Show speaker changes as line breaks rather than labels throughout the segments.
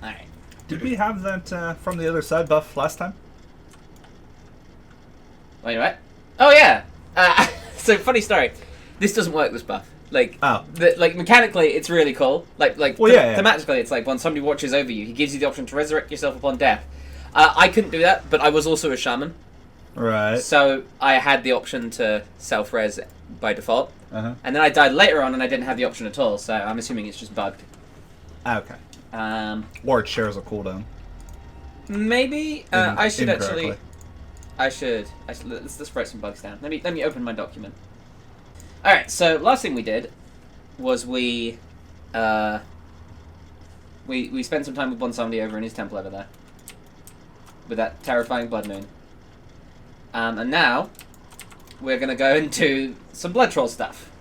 Alright.
Did we have that from the other side buff last time?
Wait, what? Oh, yeah! So, funny story. This doesn't work, this buff. Like, mechanically, it's really cool. Thematically, it's like when somebody watches over you, he gives you the option to resurrect yourself upon death. I couldn't do that, but I was also a shaman.
Right.
So, I had the option to self-res by default.
Uh-huh.
And then I died later on, and I didn't have the option at all, so I'm assuming it's just bugged.
Okay. Or it shares a cooldown.
Maybe I should actually. Let's write some bugs down. Let me open my document. All right. So last thing we did was we spent some time with Bonsandi over in his temple over there with that terrifying blood moon. And now we're gonna go into some blood troll stuff.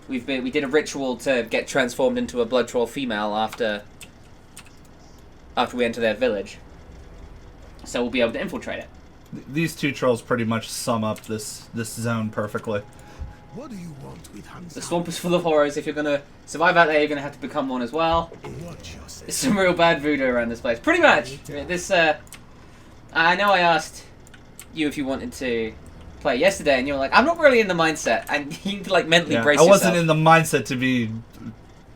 We did a ritual to get transformed into a blood troll female after we enter their village. So we'll be able to infiltrate it.
These two trolls pretty much sum up this zone perfectly.
What do you want with Hansa?
The swamp is full of horrors. If you're gonna survive out there, you're gonna have to become one as well. There's some real bad voodoo around this place. Pretty much. This. I know I asked you if you wanted to play yesterday, and you were like, "I'm not really in the mindset," and you like mentally brace yourself.
I wasn't in the mindset to be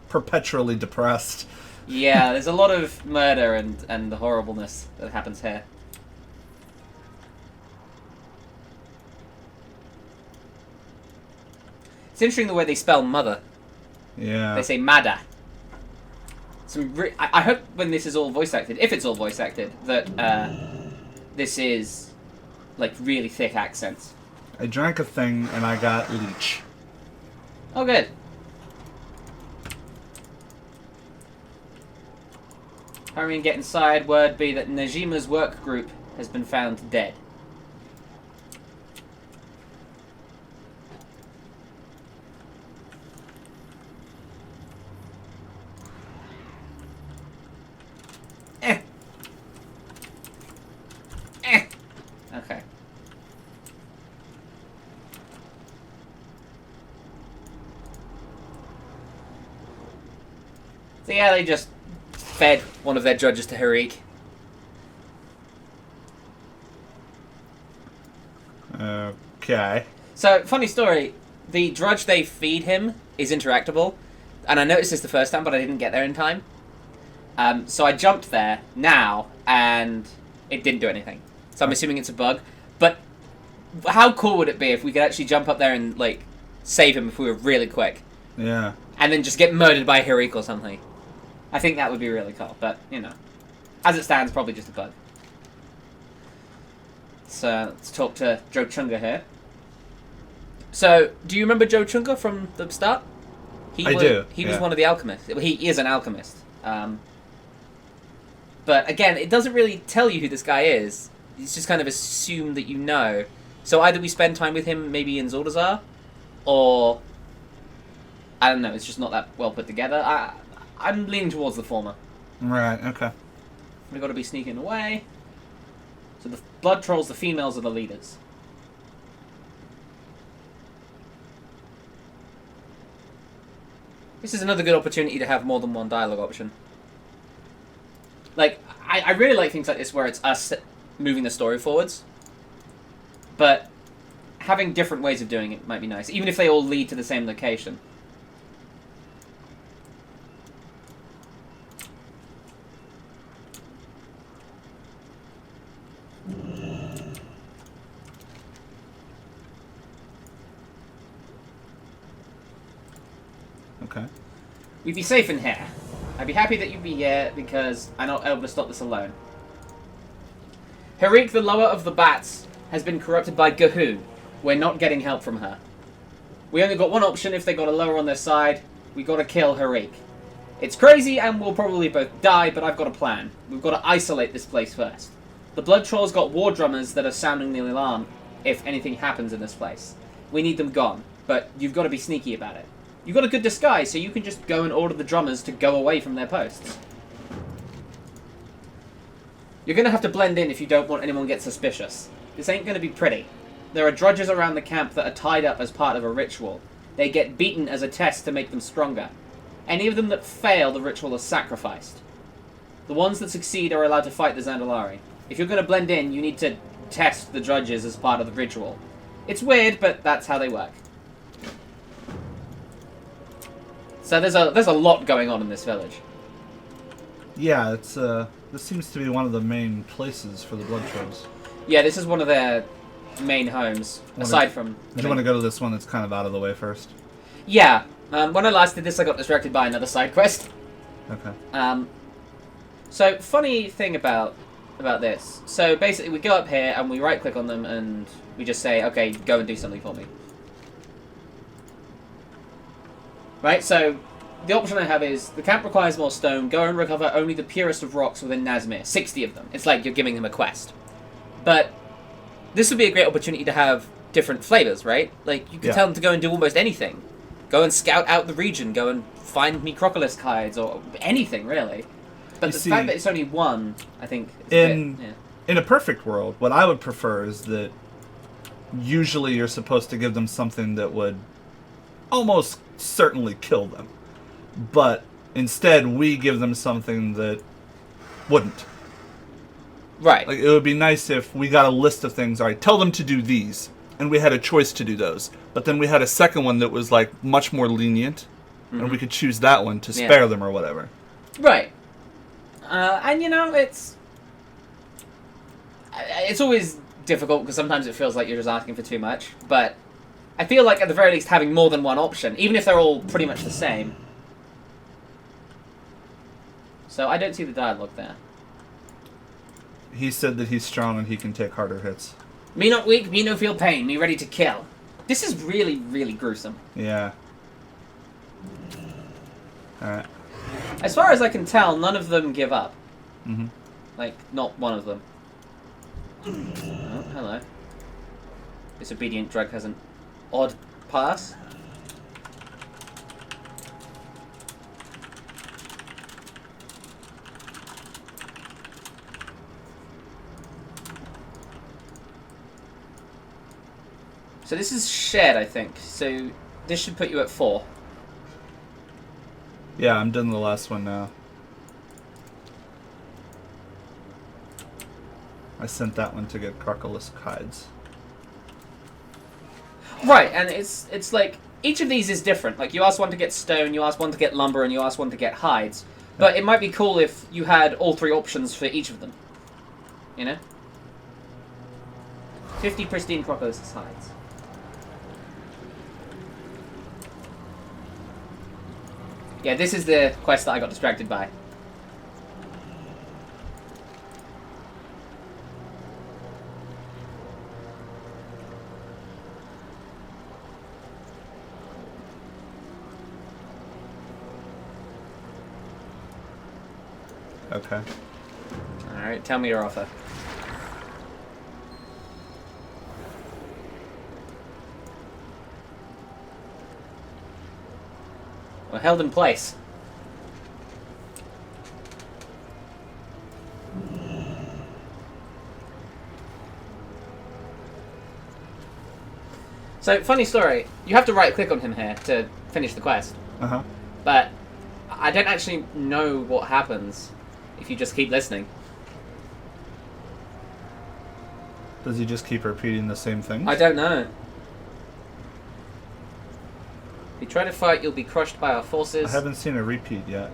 perpetually depressed.
Yeah, there's a lot of murder and the horribleness that happens here. It's interesting the way they spell mother.
Yeah.
They say Mada. I hope when this is all voice acted, if it's all voice acted, that this is like really thick accents.
I drank a thing and I got leech.
Oh, good. Hurry and get inside. Word be that Najima's work group has been found dead. Okay. So yeah, they just fed one of their judges to Harik.
Okay.
So, funny story, the drudge they feed him is interactable, and I noticed this the first time, but I didn't get there in time. So I jumped there now, and it didn't do anything. So I'm assuming it's a bug. But how cool would it be if we could actually jump up there and, like, save him if we were really quick?
Yeah.
And then just get murdered by Harik or something. I think that would be really cool, but, you know. As it stands, probably just a bug. So, let's talk to Joe Chunga here. So, do you remember Joe Chunga from the start?
I do.
He was one of the alchemists. He is an alchemist. But, again, it doesn't really tell you who this guy is. It's just kind of assumed that you know. So, either we spend time with him maybe in Zordazar, or... I don't know, it's just not that well put together. I'm leaning towards the former.
Right, okay.
We've got to be sneaking away. So the blood trolls, the females, are the leaders. This is another good opportunity to have more than one dialogue option. Like, I really like things like this where it's us moving the story forwards. But having different ways of doing it might be nice, even if they all lead to the same location.
Okay.
We'd be safe in here. I'd be happy that you'd be here, because I'm not able to stop this alone. Harik, the lower of the bats, has been corrupted by Gahu. We're not getting help from her. We only got one option if they got a lower on their side. We gotta kill Harik. It's crazy, and we'll probably both die, but I've got a plan. We've got to isolate this place first. The Blood Trolls got war drummers that are sounding the alarm if anything happens in this place. We need them gone, but you've got to be sneaky about it. You've got a good disguise, so you can just go and order the drummers to go away from their posts. You're going to have to blend in if you don't want anyone to get suspicious. This ain't going to be pretty. There are drudges around the camp that are tied up as part of a ritual. They get beaten as a test to make them stronger. Any of them that fail the ritual are sacrificed. The ones that succeed are allowed to fight the Zandalari. If you're going to blend in, you need to test the judges as part of the ritual. It's weird, but that's how they work. So there's a lot going on in this village.
Yeah, it's this seems to be one of the main places for the blood trolls.
Yeah, this is one of their main homes, aside from...
Do you want to go to this one that's kind of out of the way first?
Yeah. When I last did this, I got distracted by another side quest.
Okay.
So, funny thing about this. So, basically, we go up here and we right-click on them and we just say, okay, go and do something for me. Right, so... The option I have is, the camp requires more stone, go and recover only the purest of rocks within Nazmir. 60 of them. It's like you're giving them a quest. But this would be a great opportunity to have different flavors, right? Like, you could tell them to go and do almost anything. Go and scout out the region, go and find me crocolisk hides, or anything, really. But fact that it's only one, I think...
In a perfect world, what I would prefer is that usually you're supposed to give them something that would almost certainly kill them. But instead, we give them something that wouldn't.
Right.
Like, it would be nice if we got a list of things. All right, tell them to do these, and we had a choice to do those. But then we had a second one that was like much more lenient, and we could choose that one to spare them or whatever.
Right. And you know, it's always difficult because sometimes it feels like you're just asking for too much. But I feel like at the very least having more than one option, even if they're all pretty much the same. So I don't see the dialogue there.
He said that he's strong and he can take harder hits.
Me not weak, me no feel pain, me ready to kill. This is really, really gruesome.
Yeah. Alright.
As far as I can tell, none of them give up.
Mm-hmm.
Like, not one of them. Oh, hello. This obedient drug has an odd pass. So this is shared, I think. So this should put you at 4.
Yeah, I'm done the last one now. I sent that one to get crocolisk hides.
Right, and it's like each of these is different. Like you ask one to get stone, you ask one to get lumber, and you ask one to get hides. But it might be cool if you had all 3 options for each of them. You know? 50 pristine crocolisk hides. Yeah, this is the quest that I got distracted by.
Okay.
Alright, tell me your offer. We're held in place. So, funny story. You have to right-click on him here to finish the quest.
Uh-huh.
But I don't actually know what happens if you just keep listening.
Does he just keep repeating the same thing?
I don't know. If you try to fight, you'll be crushed by our forces.
I haven't seen a repeat yet.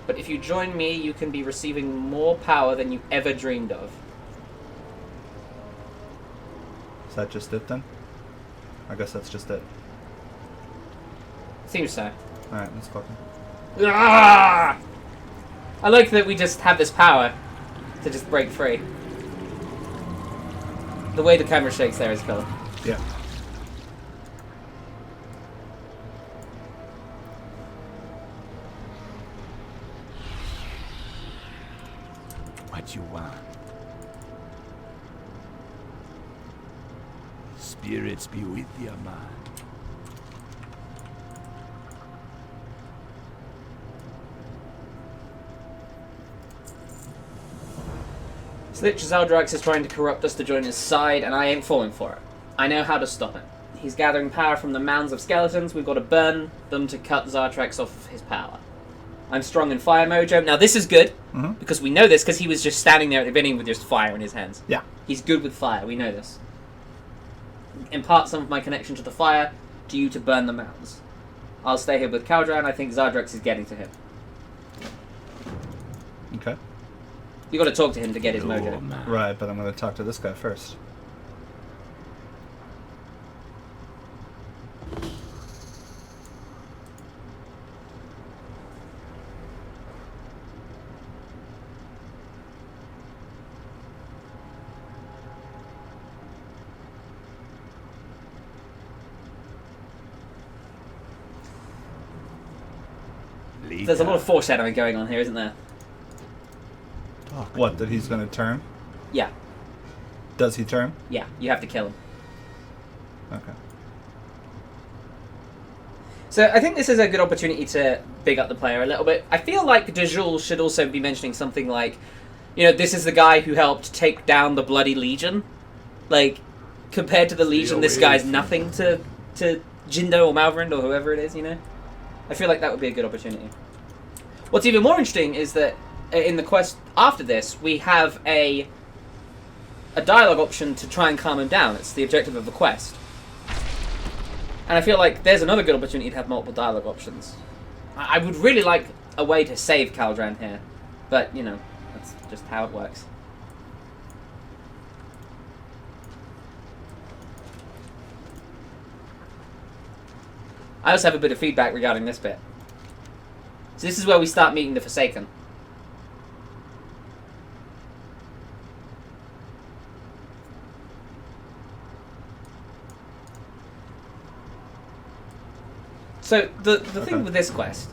But if you join me, you can be receiving more power than you ever dreamed of.
Is that just it then? I guess that's just it.
Seems so.
Alright, let's fucking...
Ah! I like that we just have this power to just break free. The way the camera shakes there is cool.
Yeah.
What you want? Spirits be with you, man.
Slich Zeldrax is trying to corrupt us to join his side, and I ain't falling for it. I know how to stop it. He's gathering power from the mounds of skeletons. We've got to burn them to cut Zartrax off his power. I'm strong in Fire Mojo. Now this is good. Because we know this because he was just standing there at the beginning with just fire in his hands.
Yeah.
He's good with fire, we know this. Impart some of my connection to the fire to you to burn the mounds. I'll stay here with Kaldran. I think Zardrex is getting to him.
Okay.
You got to talk to him to get his mojo.
Right, but I'm going to talk to this guy first.
There's a lot of foreshadowing going on here, isn't there?
What, that he's going to turn?
Yeah.
Does he turn?
Yeah, you have to kill him.
Okay.
So I think this is a good opportunity to big up the player a little bit. I feel like Dejul should also be mentioning something like, you know, this is the guy who helped take down the Bloody Legion. Like, compared to the Legion, this guy's nothing to Jindo or Malvern or whoever it is, you know? I feel like that would be a good opportunity. What's even more interesting is that in the quest after this, we have a dialogue option to try and calm him down. It's the objective of the quest. And I feel like there's another good opportunity to have multiple dialogue options. I would really like a way to save Kaldran here. But, you know, that's just how it works. I also have a bit of feedback regarding this bit. So this is where we start meeting the Forsaken. So the thing with this quest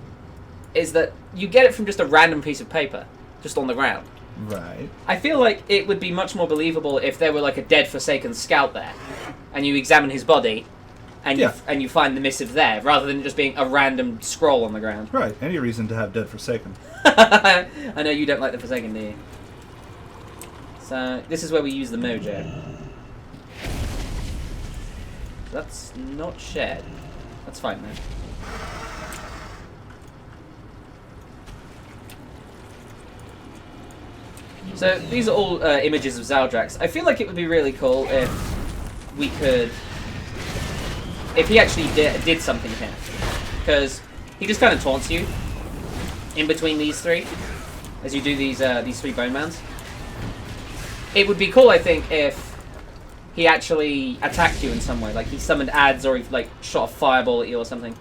is that you get it from just a random piece of paper, just on the ground.
Right.
I feel like it would be much more believable if there were like a dead Forsaken scout there, and you examine his body, and you find the missive there, rather than just being a random scroll on the ground.
Right. Any reason to have dead Forsaken.
I know you don't like the Forsaken, do you? So this is where we use the mojo. That's not shared. That's fine then. So these are all images of Zaldrax. I feel like it would be really cool if we could, if he actually did something here, because he just kind of taunts you in between these three as you do these three bone mounds. It would be cool, I think, if he actually attacked you in some way, like he summoned ads or he like shot a fireball at you or something.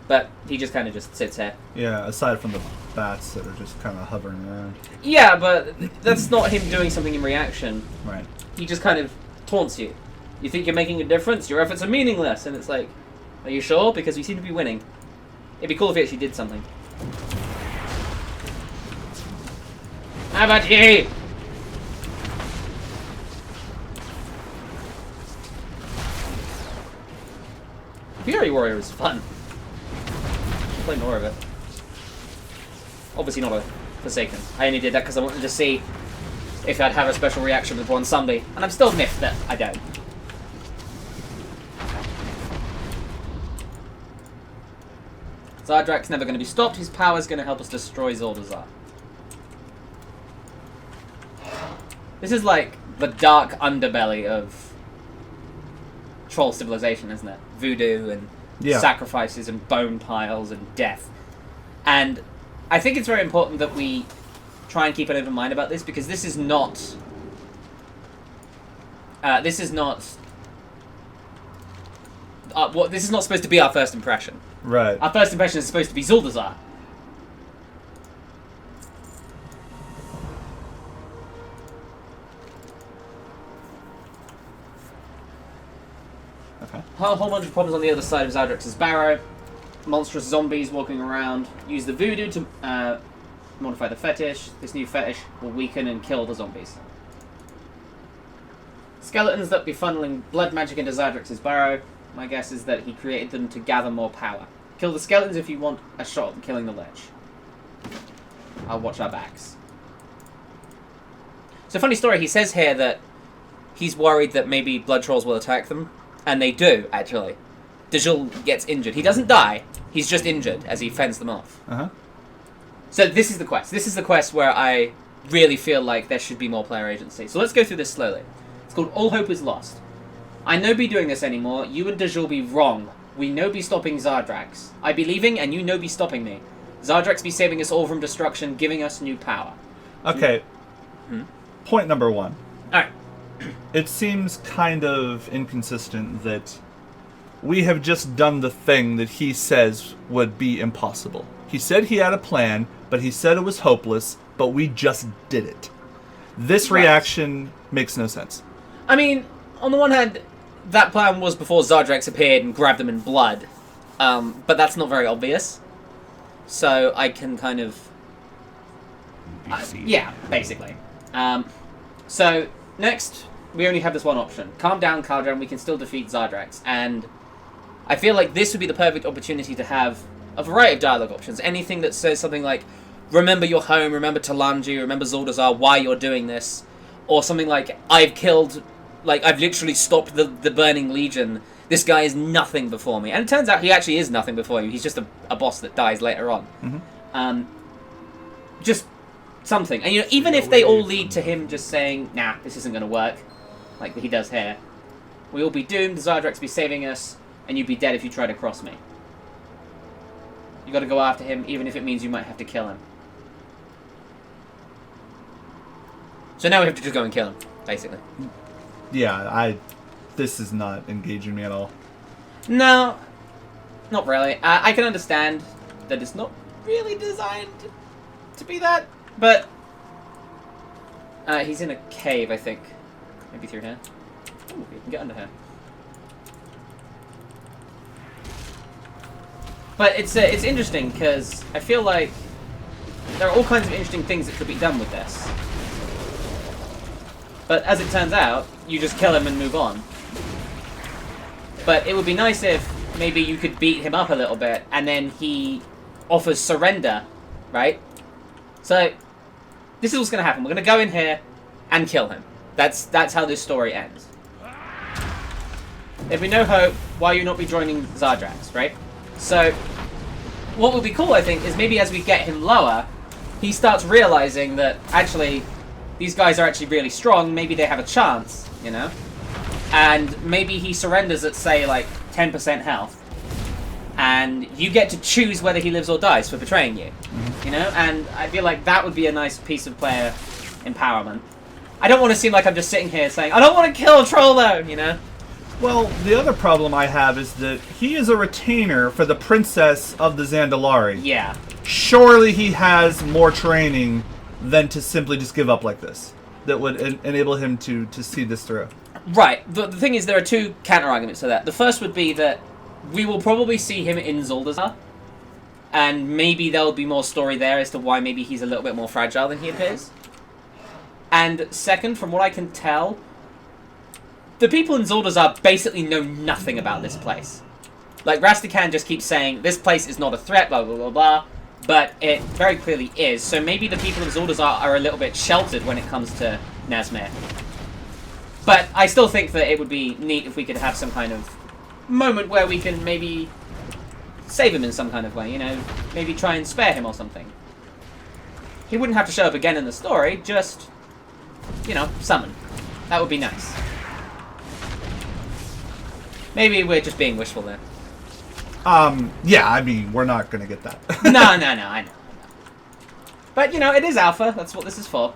But he just kind of just sits here.
Yeah, aside from the bats that are just kind of hovering around.
Yeah, but that's not him doing something in reaction.
Right.
He just kind of taunts you. You think you're making a difference? Your efforts are meaningless. And it's like, are you sure? Because we seem to be winning. It'd be cool if he actually did something. How about you? Fury Warrior is fun. Play more of it. Obviously not a Forsaken. I only did that because I wanted to see if I'd have a special reaction with one zombie, and I'm still miffed that I don't. Zardrak's never going to be stopped. His power's going to help us destroy Zordazar. This is like the dark underbelly of troll civilization, isn't it? Voodoo and sacrifices and bone piles and death. And I think it's very important that we try and keep an open mind about this, because this is not this is not supposed to be our first impression.
Right.
Our first impression is supposed to be Zuldazar.
Okay.
A whole bunch of problems on the other side of Zaldrix's barrow. Monstrous zombies walking around. Use the voodoo to modify the fetish. This new fetish will weaken and kill the zombies. Skeletons that be funneling blood magic into Zaldrix's barrow. My guess is that he created them to gather more power. Kill the skeletons if you want a shot at killing the lich. I'll watch our backs. So, funny story, he says here that he's worried that maybe blood trolls will attack them. And they do, actually. Dejul gets injured. He doesn't die, he's just injured as he fends them off.
Uh-huh.
So this is the quest. This is the quest where I really feel like there should be more player agency. So let's go through this slowly. It's called All Hope is Lost. I no be doing this anymore. You and Dajul be wrong. We no be stopping Zardrax. I be leaving and you no be stopping me. Zardrax be saving us all from destruction, giving us new power.
Okay. Point number 1.
Alright.
It seems kind of inconsistent that we have just done the thing that he says would be impossible. He said he had a plan, but he said it was hopeless, but we just did it. This reaction makes no sense.
I mean, on the one hand, that plan was before Zardrax appeared and grabbed them in blood. But that's not very obvious. So I can kind of... yeah, basically. So, next, we only have this one option. Calm down, Caldron, we can still defeat Zardrax. And I feel like this would be the perfect opportunity to have a variety of dialogue options. Anything that says something like, remember your home, remember Talanji, remember Zuldazar, why you're doing this. Or something like, I've literally stopped the Burning Legion. This guy is nothing before me. And it turns out he actually is nothing before you. He's just a boss that dies later on.
Mm-hmm.
Just something. And, you know, even if they all lead to him just saying, nah, this isn't going to work, like he does here, we all be doomed, Zardrax be saving us, and you'd be dead if you try to cross me. You got to go after him, even if it means you might have to kill him. So now we have to just go and kill him, basically.
Yeah, this is not engaging me at all.
No, not really. I can understand that it's not really designed to be that, but he's in a cave, I think. Maybe through here. Ooh, we can get under here. But it's interesting because I feel like there are all kinds of interesting things that could be done with this. But as it turns out, you just kill him and move on. But it would be nice if maybe you could beat him up a little bit and then he offers surrender, right? So this is what's going to happen. We're going to go in here and kill him. That's how this story ends. There'd be no hope. Why you not be joining Zardrax, right? So what would be cool, I think, is maybe as we get him lower, he starts realizing that actually these guys are actually really strong. Maybe they have a chance, you know? And maybe he surrenders at, say, like, 10% health. And you get to choose whether he lives or dies for betraying you. You know? And I feel like that would be a nice piece of player empowerment. I don't want to seem like I'm just sitting here saying, I don't want to kill Trollo, you know?
Well, the other problem I have is that he is a retainer for the Princess of the Zandalari.
Yeah.
Surely he has more training than to simply just give up like this. That would enable him to see this through.
Right. The thing is, there are two counter-arguments to that. The first would be that we will probably see him in Zuldazar, and maybe there'll be more story there as to why maybe he's a little bit more fragile than he appears. And second, from what I can tell, the people in Zuldazar basically know nothing about this place. Like, Rastakhan just keeps saying, this place is not a threat, blah, blah, blah, blah. But it very clearly is. So maybe the people of Zuldazar are a little bit sheltered when it comes to Nazmir. But I still think that it would be neat if we could have some kind of moment where we can maybe save him in some kind of way, you know? Maybe try and spare him or something. He wouldn't have to show up again in the story, just, you know, summon. That would be nice. Maybe we're just being wishful there.
Yeah, I mean, we're not gonna get that.
No, I know. But, you know, it is alpha. That's what this is for.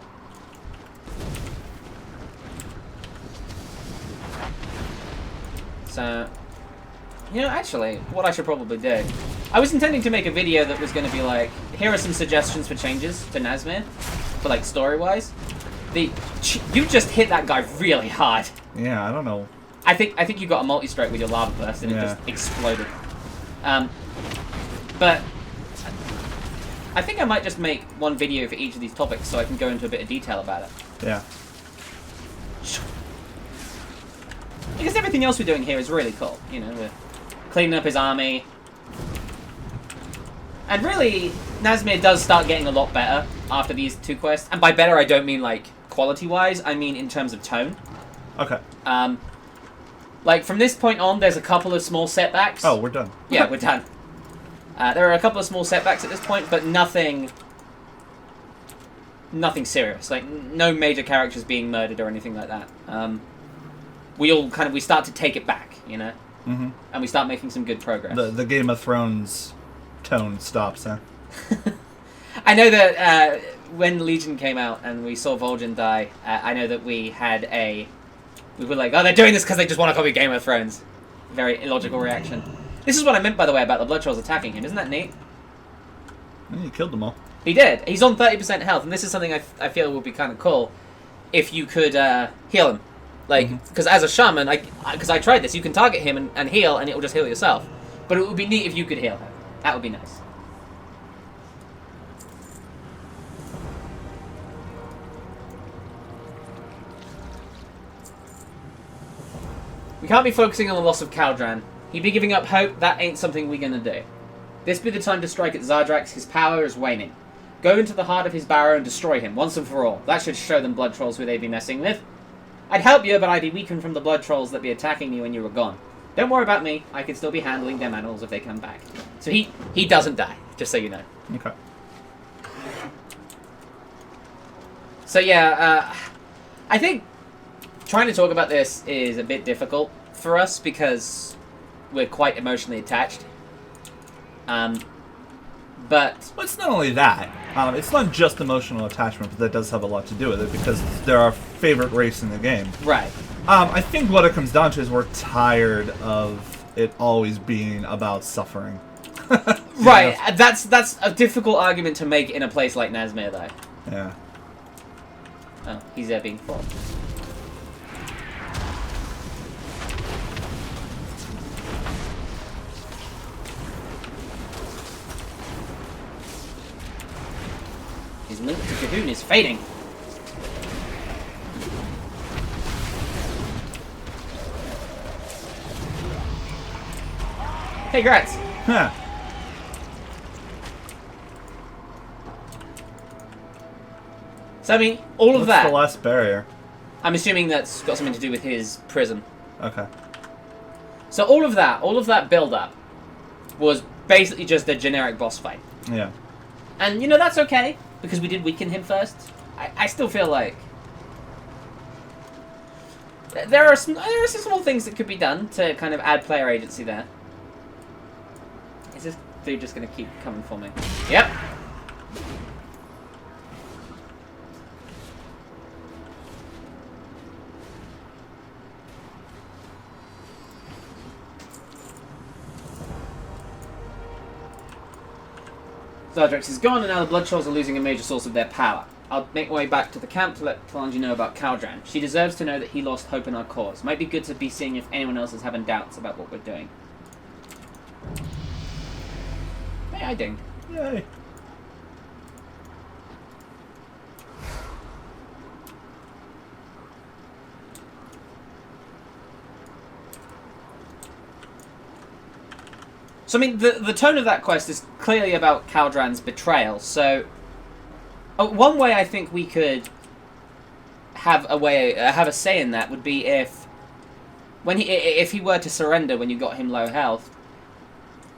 So, you know, actually, what I should probably do... I was intending to make a video that was going to be like, here are some suggestions for changes to Nazmir, for, like, story-wise. You just hit that guy really hard.
Yeah, I don't know.
I think you got a multi-strike with your lava burst and it just exploded. But I think I might just make one video for each of these topics so I can go into a bit of detail about it.
Yeah.
Because everything else we're doing here is really cool. You know, we're cleaning up his army. And really, Nazmir does start getting a lot better after these two quests. And by better, I don't mean, like, quality-wise. I mean in terms of tone.
Okay.
Like, from this point on, there's a couple of small setbacks.
Oh, we're done.
Yeah, we're done. There are a couple of small setbacks at this point, but nothing nothing serious. Like, no major characters being murdered or anything like that. We start to take it back, you know?
Mm-hmm.
And we start making some good progress.
The Game of Thrones tone stops, huh?
I know that when Legion came out and we saw Vol'jin die, I know that we were like, oh, they're doing this because they just want to copy Game of Thrones. Very illogical reaction. This is what I meant, by the way, about the Blood Trolls attacking him. Isn't that neat?
Yeah, you killed them all.
He did. He's on 30% health, and this is something I feel would be kind of cool if you could heal him. Like, because as a shaman, because I tried this, you can target him and heal, and it will just heal yourself. But it would be neat if you could heal him. That would be nice. We can't be focusing on the loss of Kaldran. He be giving up hope, that ain't something we gonna do. This be the time to strike at Zardrax, his power is waning. Go into the heart of his barrow and destroy him, once and for all. That should show them blood trolls who they be messing with. I'd help you, but I'd be weakened from the blood trolls that be attacking you when you were gone. Don't worry about me, I can still be handling them animals if they come back. So he doesn't die, just so you know.
Okay.
So yeah, I think trying to talk about this is a bit difficult for us because we're quite emotionally attached. But
Well, it's not only that. It's not just emotional attachment, but that does have a lot to do with it because they're our favorite race in the game.
right,
I think what it comes down to is we're tired of it always being about suffering.
right. That's a difficult argument to make in a place like Nazmir, though.
Yeah.
Oh, he's there being fought. His link to Cahoon is fading. Hey, Gratz.
Huh.
So, I mean, all of
What's
that,
the last barrier?
I'm assuming that's got something to do with his prison.
Okay.
So all of that build-up was basically just a generic boss fight.
Yeah.
And, you know, that's okay, because we did weaken him first. I still feel like there are some small things that could be done to kind of add player agency there. Is this dude just going to keep coming for me? Yep. Zardrax is gone, and now the Blood Trolls are losing a major source of their power. I'll make my way back to the camp to let Talanji know about Kaldran. She deserves to know that he lost hope in our cause. Might be good to be seeing if anyone else is having doubts about what we're doing. Hey, I dinged.
Yay.
So, I mean, the tone of that quest is clearly about Kaldran's betrayal, so one way I think we could have a say in that would be if he were to surrender when you got him low health,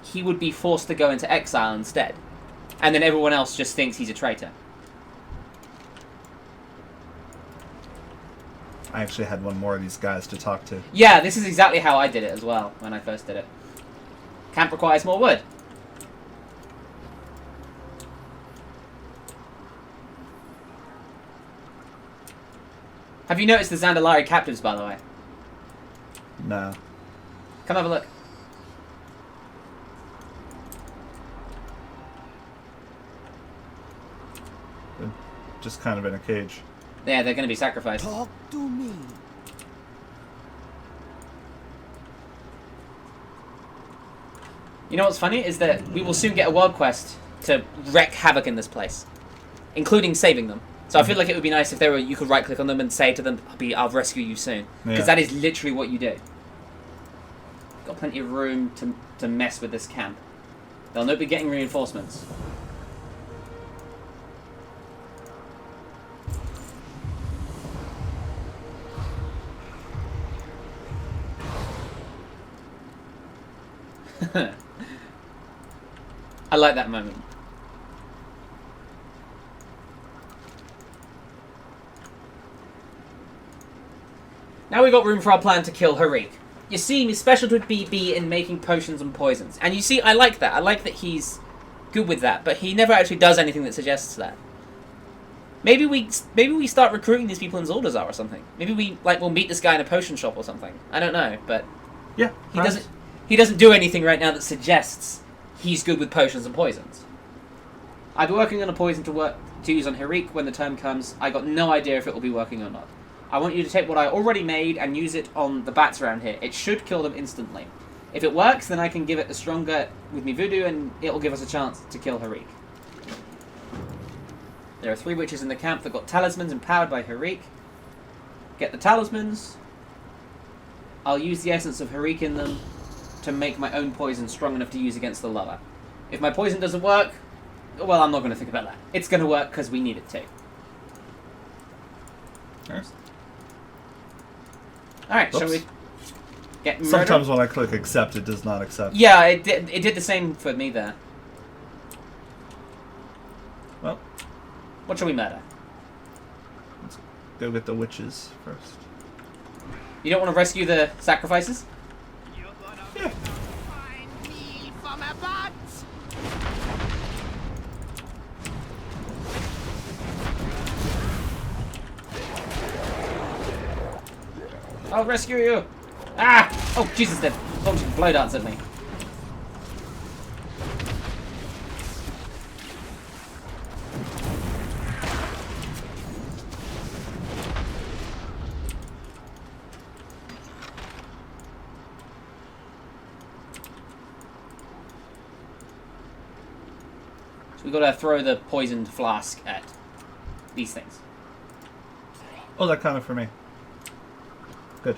he would be forced to go into exile instead. And then everyone else just thinks he's a traitor.
I actually had one more of these guys to talk to.
Yeah, this is exactly how I did it as well when I first did it. Camp requires more wood. Have you noticed the Zandalari captives, by the way?
No.
Come have a look.
They're just kind of in a cage.
Yeah, they're going to be sacrificed.
Talk to me.
You know what's funny is that we will soon get a world quest to wreak havoc in this place, including saving them. So I feel like it would be nice if you could right click on them and say to them, I'll rescue you soon. Because that is literally what you do. Got plenty of room to mess with this camp. They'll not be getting reinforcements. I like that moment. Now we've got room for our plan to kill Harik. You see, his specialty would be in making potions and poisons. And you see, I like that. I like that he's good with that, but he never actually does anything that suggests that. Maybe we start recruiting these people in Zuldazar or something. Maybe we'll meet this guy in a potion shop or something. I don't know, but
Yeah.
he doesn't do anything right now that suggests he's good with potions and poisons. I'll be working on a poison to use on Harik when the time comes. I got no idea if it will be working or not. I want you to take what I already made and use it on the bats around here. It should kill them instantly. If it works, then I can give it a stronger with me voodoo, and it will give us a chance to kill Harik. There are 3 witches in the camp that got talismans empowered by Harik. Get the talismans. I'll use the essence of Harik in them to make my own poison strong enough to use against the lover. If my poison doesn't work, well, I'm not going to think about that. It's going to work because we need it to.
Nice.
Alright, shall we get murder?
Sometimes when I click accept, it does not accept.
Yeah, it did the same for me there.
Well,
What shall we murder?
let's go get the witches first.
You don't want to rescue the sacrifices?
Yeah.
Find me from a butt.
I'll rescue you! Ah! Oh, Jesus, they're launching blow darts at me. So we gotta throw the poisoned flask at these things.
Oh, that counted for me. Good.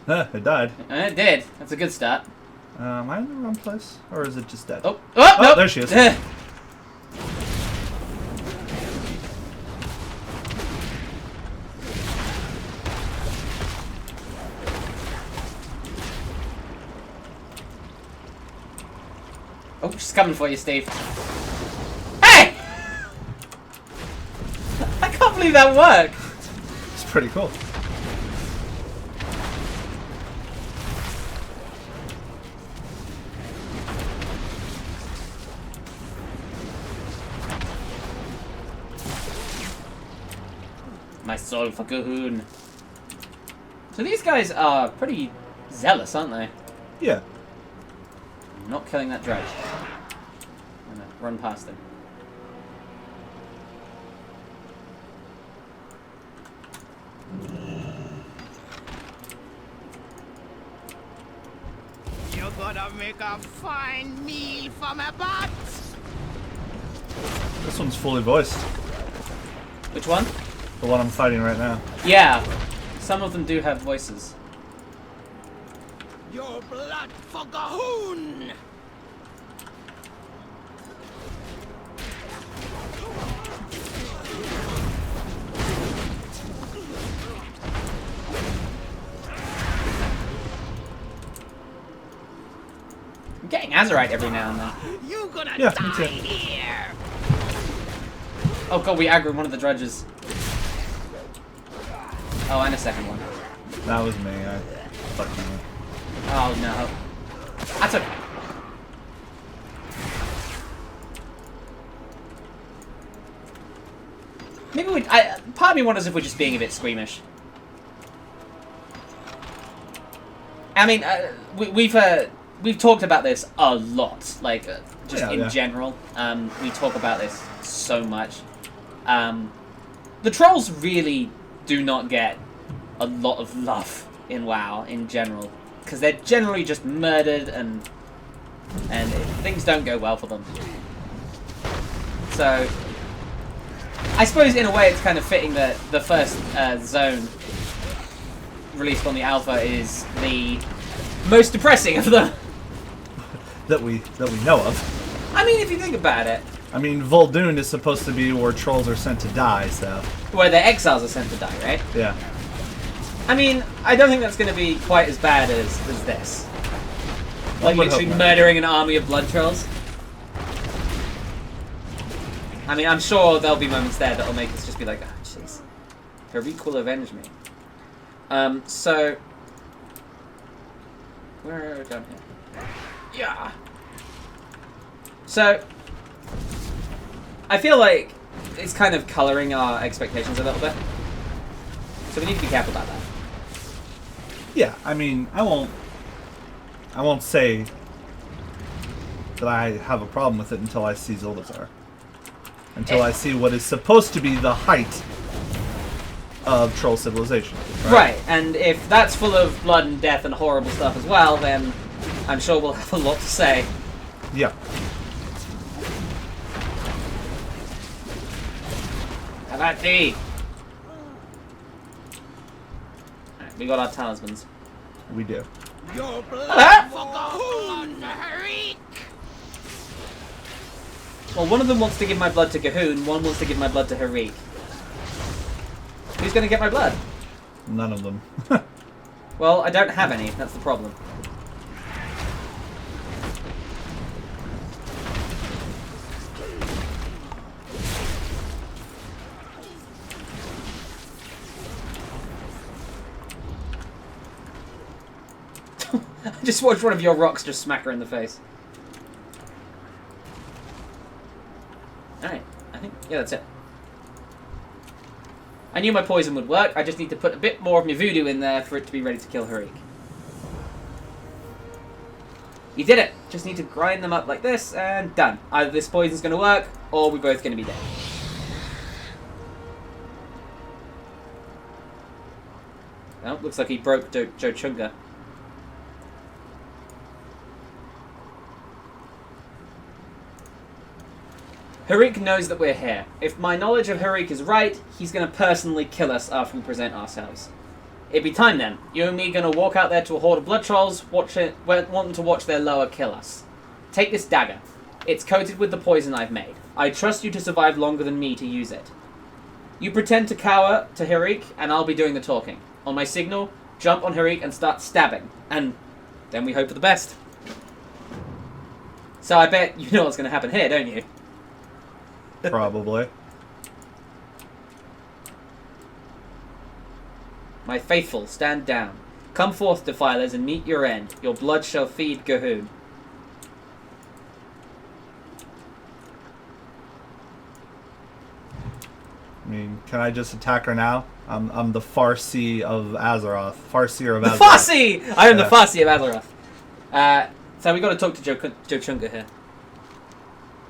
It died.
It did. That's a good start.
Am I in the wrong place? Or is it just dead?
Oh, no.
There she is.
Oh, she's coming for you, Steve. Hey! I can't believe that worked.
It's pretty cool.
My soul for Cahoon. So these guys are pretty zealous, aren't they?
Yeah.
I'm not killing that dredge. I'm gonna run past him.
You're gonna make a fine meal from a butt.
This one's fully voiced.
Which one?
The one I'm fighting right now.
Yeah. Some of them do have voices.
Your blood for Cahoon.
I'm getting Azeroth every now and then.
You're gonna
Yeah, me
die
too.
here.
Oh god, we aggroed one of the dredges. Oh, and a second one.
That was me. I fucking knew.
Oh no. That's okay. Maybe part of me wonders if we're just being a bit squeamish. I mean, we've talked about this a lot, like just in general. We talk about this so much. The trolls really do not get a lot of love in WoW in general, because they're generally just murdered and things don't go well for them. So I suppose in a way it's kind of fitting that the first zone released on the alpha is the most depressing of them.
That we know of.
I mean, if you think about it,
I mean, Vol'dun is supposed to be where trolls are sent to die, so
where the exiles are sent to die, right?
yeah.
I mean, I don't think that's going to be quite as bad as this. Like
would
literally
hope not.
murdering an army of blood trolls. I mean, I'm sure there'll be moments there that'll make us just be like, ah, jeez. Harik will avenge me. So where are we going here? Yeah. So I feel like it's kind of colouring our expectations a little bit. So we need to be careful about that.
Yeah, I mean, I won't say that I have a problem with it until I see Zuldazar. Until I see what is supposed to be the height of troll civilization.
Right, and if that's full of blood and death and horrible stuff as well, then I'm sure we'll have a lot to say.
Yeah.
How about thee? Alright, we got our talismans.
We do.
Your blood
Ah!
for Gahoon, Harik!
Well, one of them wants to give my blood to Gahoon, one wants to give my blood to Harik. Who's going to get my blood?
None of them.
Well, I don't have any, that's the problem. I just watched one of your rocks just smack her in the face. Alright, I think, yeah, that's it. I knew my poison would work, I just need to put a bit more of my voodoo in there for it to be ready to kill Harik. You did it! Just need to grind them up like this, and done. Either this poison's going to work, or we're both going to be dead. Well, looks like he broke Joe Chunga. Harik knows that we're here. If my knowledge of Harik is right, he's going to personally kill us after we present ourselves. It'd be time then. You and me going to walk out there to a horde of blood trolls, wanting to watch their lower kill us. Take this dagger. It's coated with the poison I've made. I trust you to survive longer than me to use it. You pretend to cower to Harik, and I'll be doing the talking. On my signal, jump on Harik and start stabbing. And then we hope for the best. So I bet you know what's going to happen here, don't you?
Probably.
My faithful, stand down. Come forth, defilers, and meet your end. Your blood shall feed Gahoon.
I mean, can I just attack her now? I'm the Farsi of Azeroth. Farseer of Azeroth.
The Farsi! I am the Farsi of Azeroth. So we got to talk to Joe Chunga here.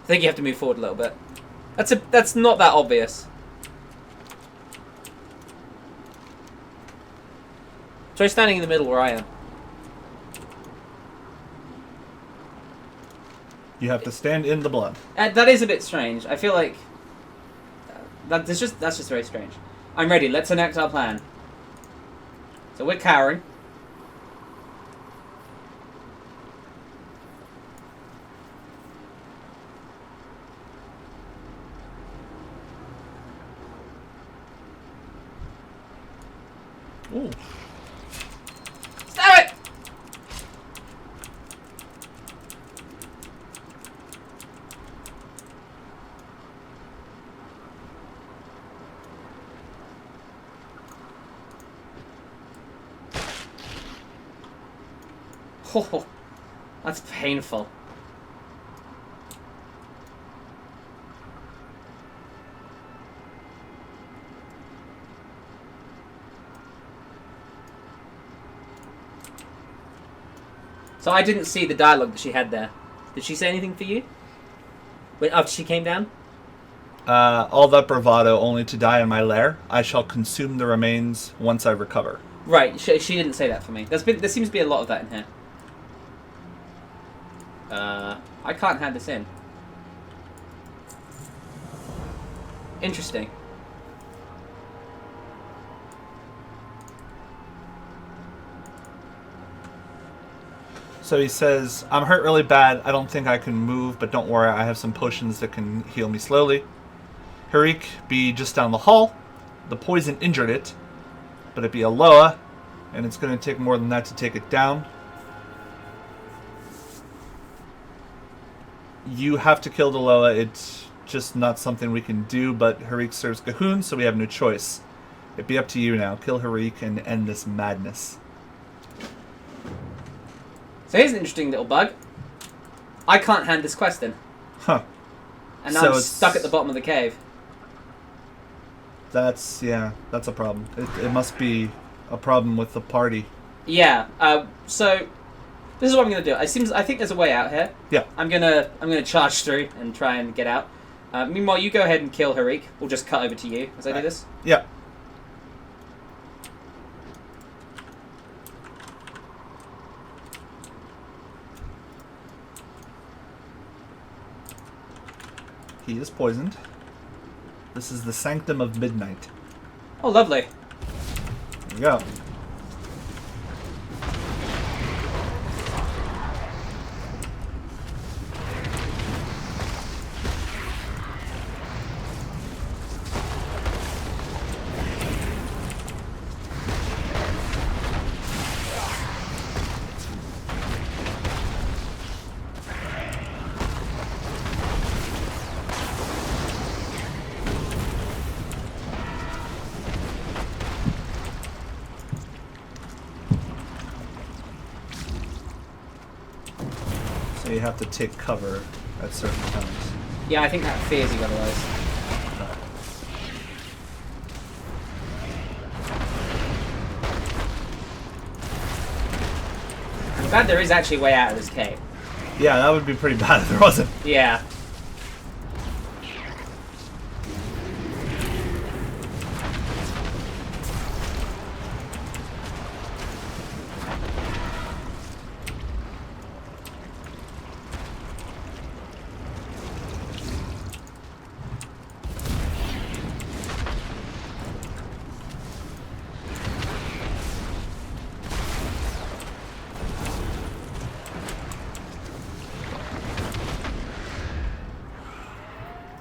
I think you have to move forward a little bit. That's not that obvious. Try standing in the middle where I am.
You have to stand in the blood.
That is a bit strange. I feel like that's just very strange. I'm ready. Let's enact our plan. So we're cowering.
Ooh.
Stab it! Oh, that's painful. So I didn't see the dialogue that she had there. Did she say anything for you? After she came down?
All that bravado only to die in my lair. I shall consume the remains once I recover.
Right, she didn't say that for me. There seems to be a lot of that in here. I can't hand this in. Interesting.
So he says, I'm hurt really bad. I don't think I can move, but don't worry. I have some potions that can heal me slowly. Harik be just down the hall. The poison injured it, but it be a Loa, and it's going to take more than that to take it down. You have to kill the Loa. It's just not something we can do, but Harik serves Gahoon, so we have no choice. It'd be up to you now. Kill Harik and end this madness.
So here's an interesting little bug. I can't hand this quest in.
Huh.
And now
So
I'm
it's-
stuck at the bottom of the cave.
That's a problem. It must be a problem with the party.
Yeah. So this is what I'm gonna do. I think there's a way out here.
Yeah.
I'm gonna charge through and try and get out. Meanwhile, you go ahead and kill Harik. We'll just cut over to you as I do this.
Yeah. He is poisoned. This is the Sanctum of Midnight.
Oh, lovely.
There we go. So you have to take cover at certain times.
Yeah, I think that fears you otherwise. I'm glad there is actually a way out of this cave.
Yeah, that would be pretty bad if there wasn't.
Yeah.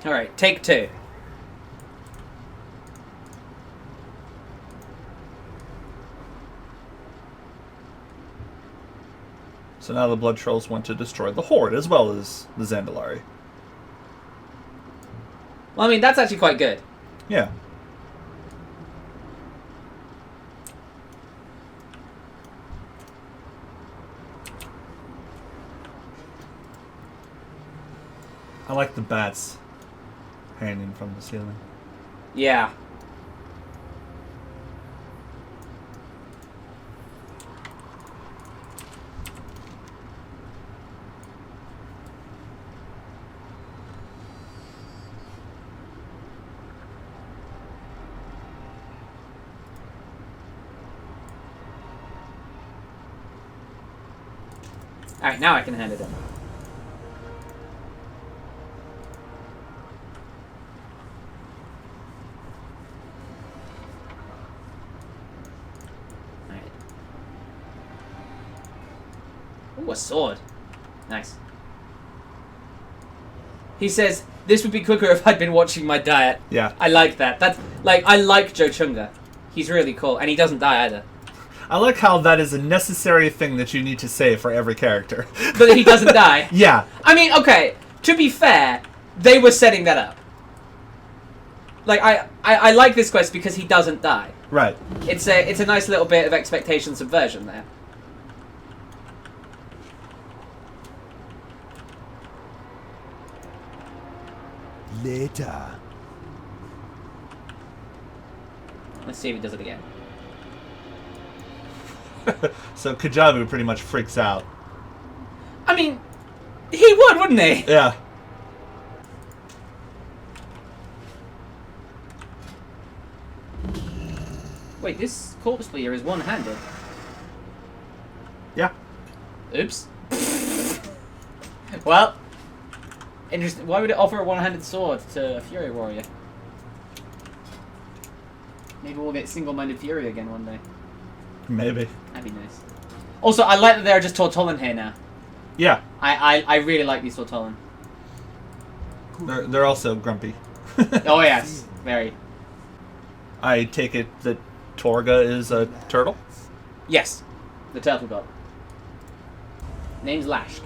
Alright, take two.
So now the Blood Trolls want to destroy the Horde as well as the Zandalari.
Well, I mean, that's actually quite good.
Yeah. I like the bats hanging from the ceiling.
Yeah. Alright, now I can hand it in. Alright. Ooh, a sword. Nice. He says, this would be quicker if I'd been watching my diet.
Yeah.
I like that. That's, like, I like Joe Chunga. He's really cool, and he doesn't die either.
I like how that is a necessary thing that you need to say for every character.
But he doesn't die.
Yeah.
I mean, okay, to be fair, they were setting that up. Like, I like this quest because he doesn't die.
Right.
It's a nice little bit of expectation subversion there.
Later.
Let's see if he does it again.
So Kajabu pretty much freaks out.
I mean, he would, wouldn't he?
Yeah.
Wait, this corpse bleeder is one-handed.
Yeah.
Oops. Well, interesting. Why would it offer a one-handed sword to a Fury Warrior? Maybe we'll get single-minded Fury again one day.
Maybe.
That'd be nice. Also, I like that there are just Tortollan here now.
Yeah.
I really like these Tortollan.
They're also grumpy.
Oh yes, very.
I take it that Torga is a turtle?
Yes, the turtle god. Name's Lashk.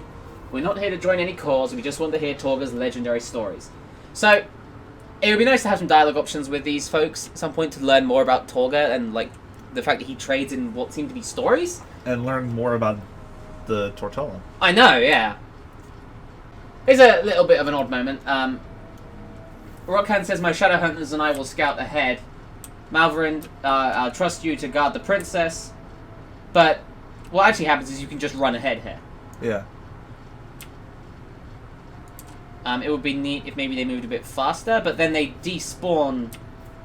We're not here to join any cause, we just want to hear Torga's legendary stories. So, It would be nice to have some dialogue options with these folks at some point to learn more about Torga and, like, the fact that he trades in what seem to be stories.
And learn more about the Tortolan.
I know, yeah. Here's a little bit of an odd moment. Rockhand says, my shadow hunters and I will scout ahead. Malverind, I'll trust you to guard the princess. But what actually happens is you can just run ahead here.
Yeah.
It would be neat if maybe they moved a bit faster, but then they despawn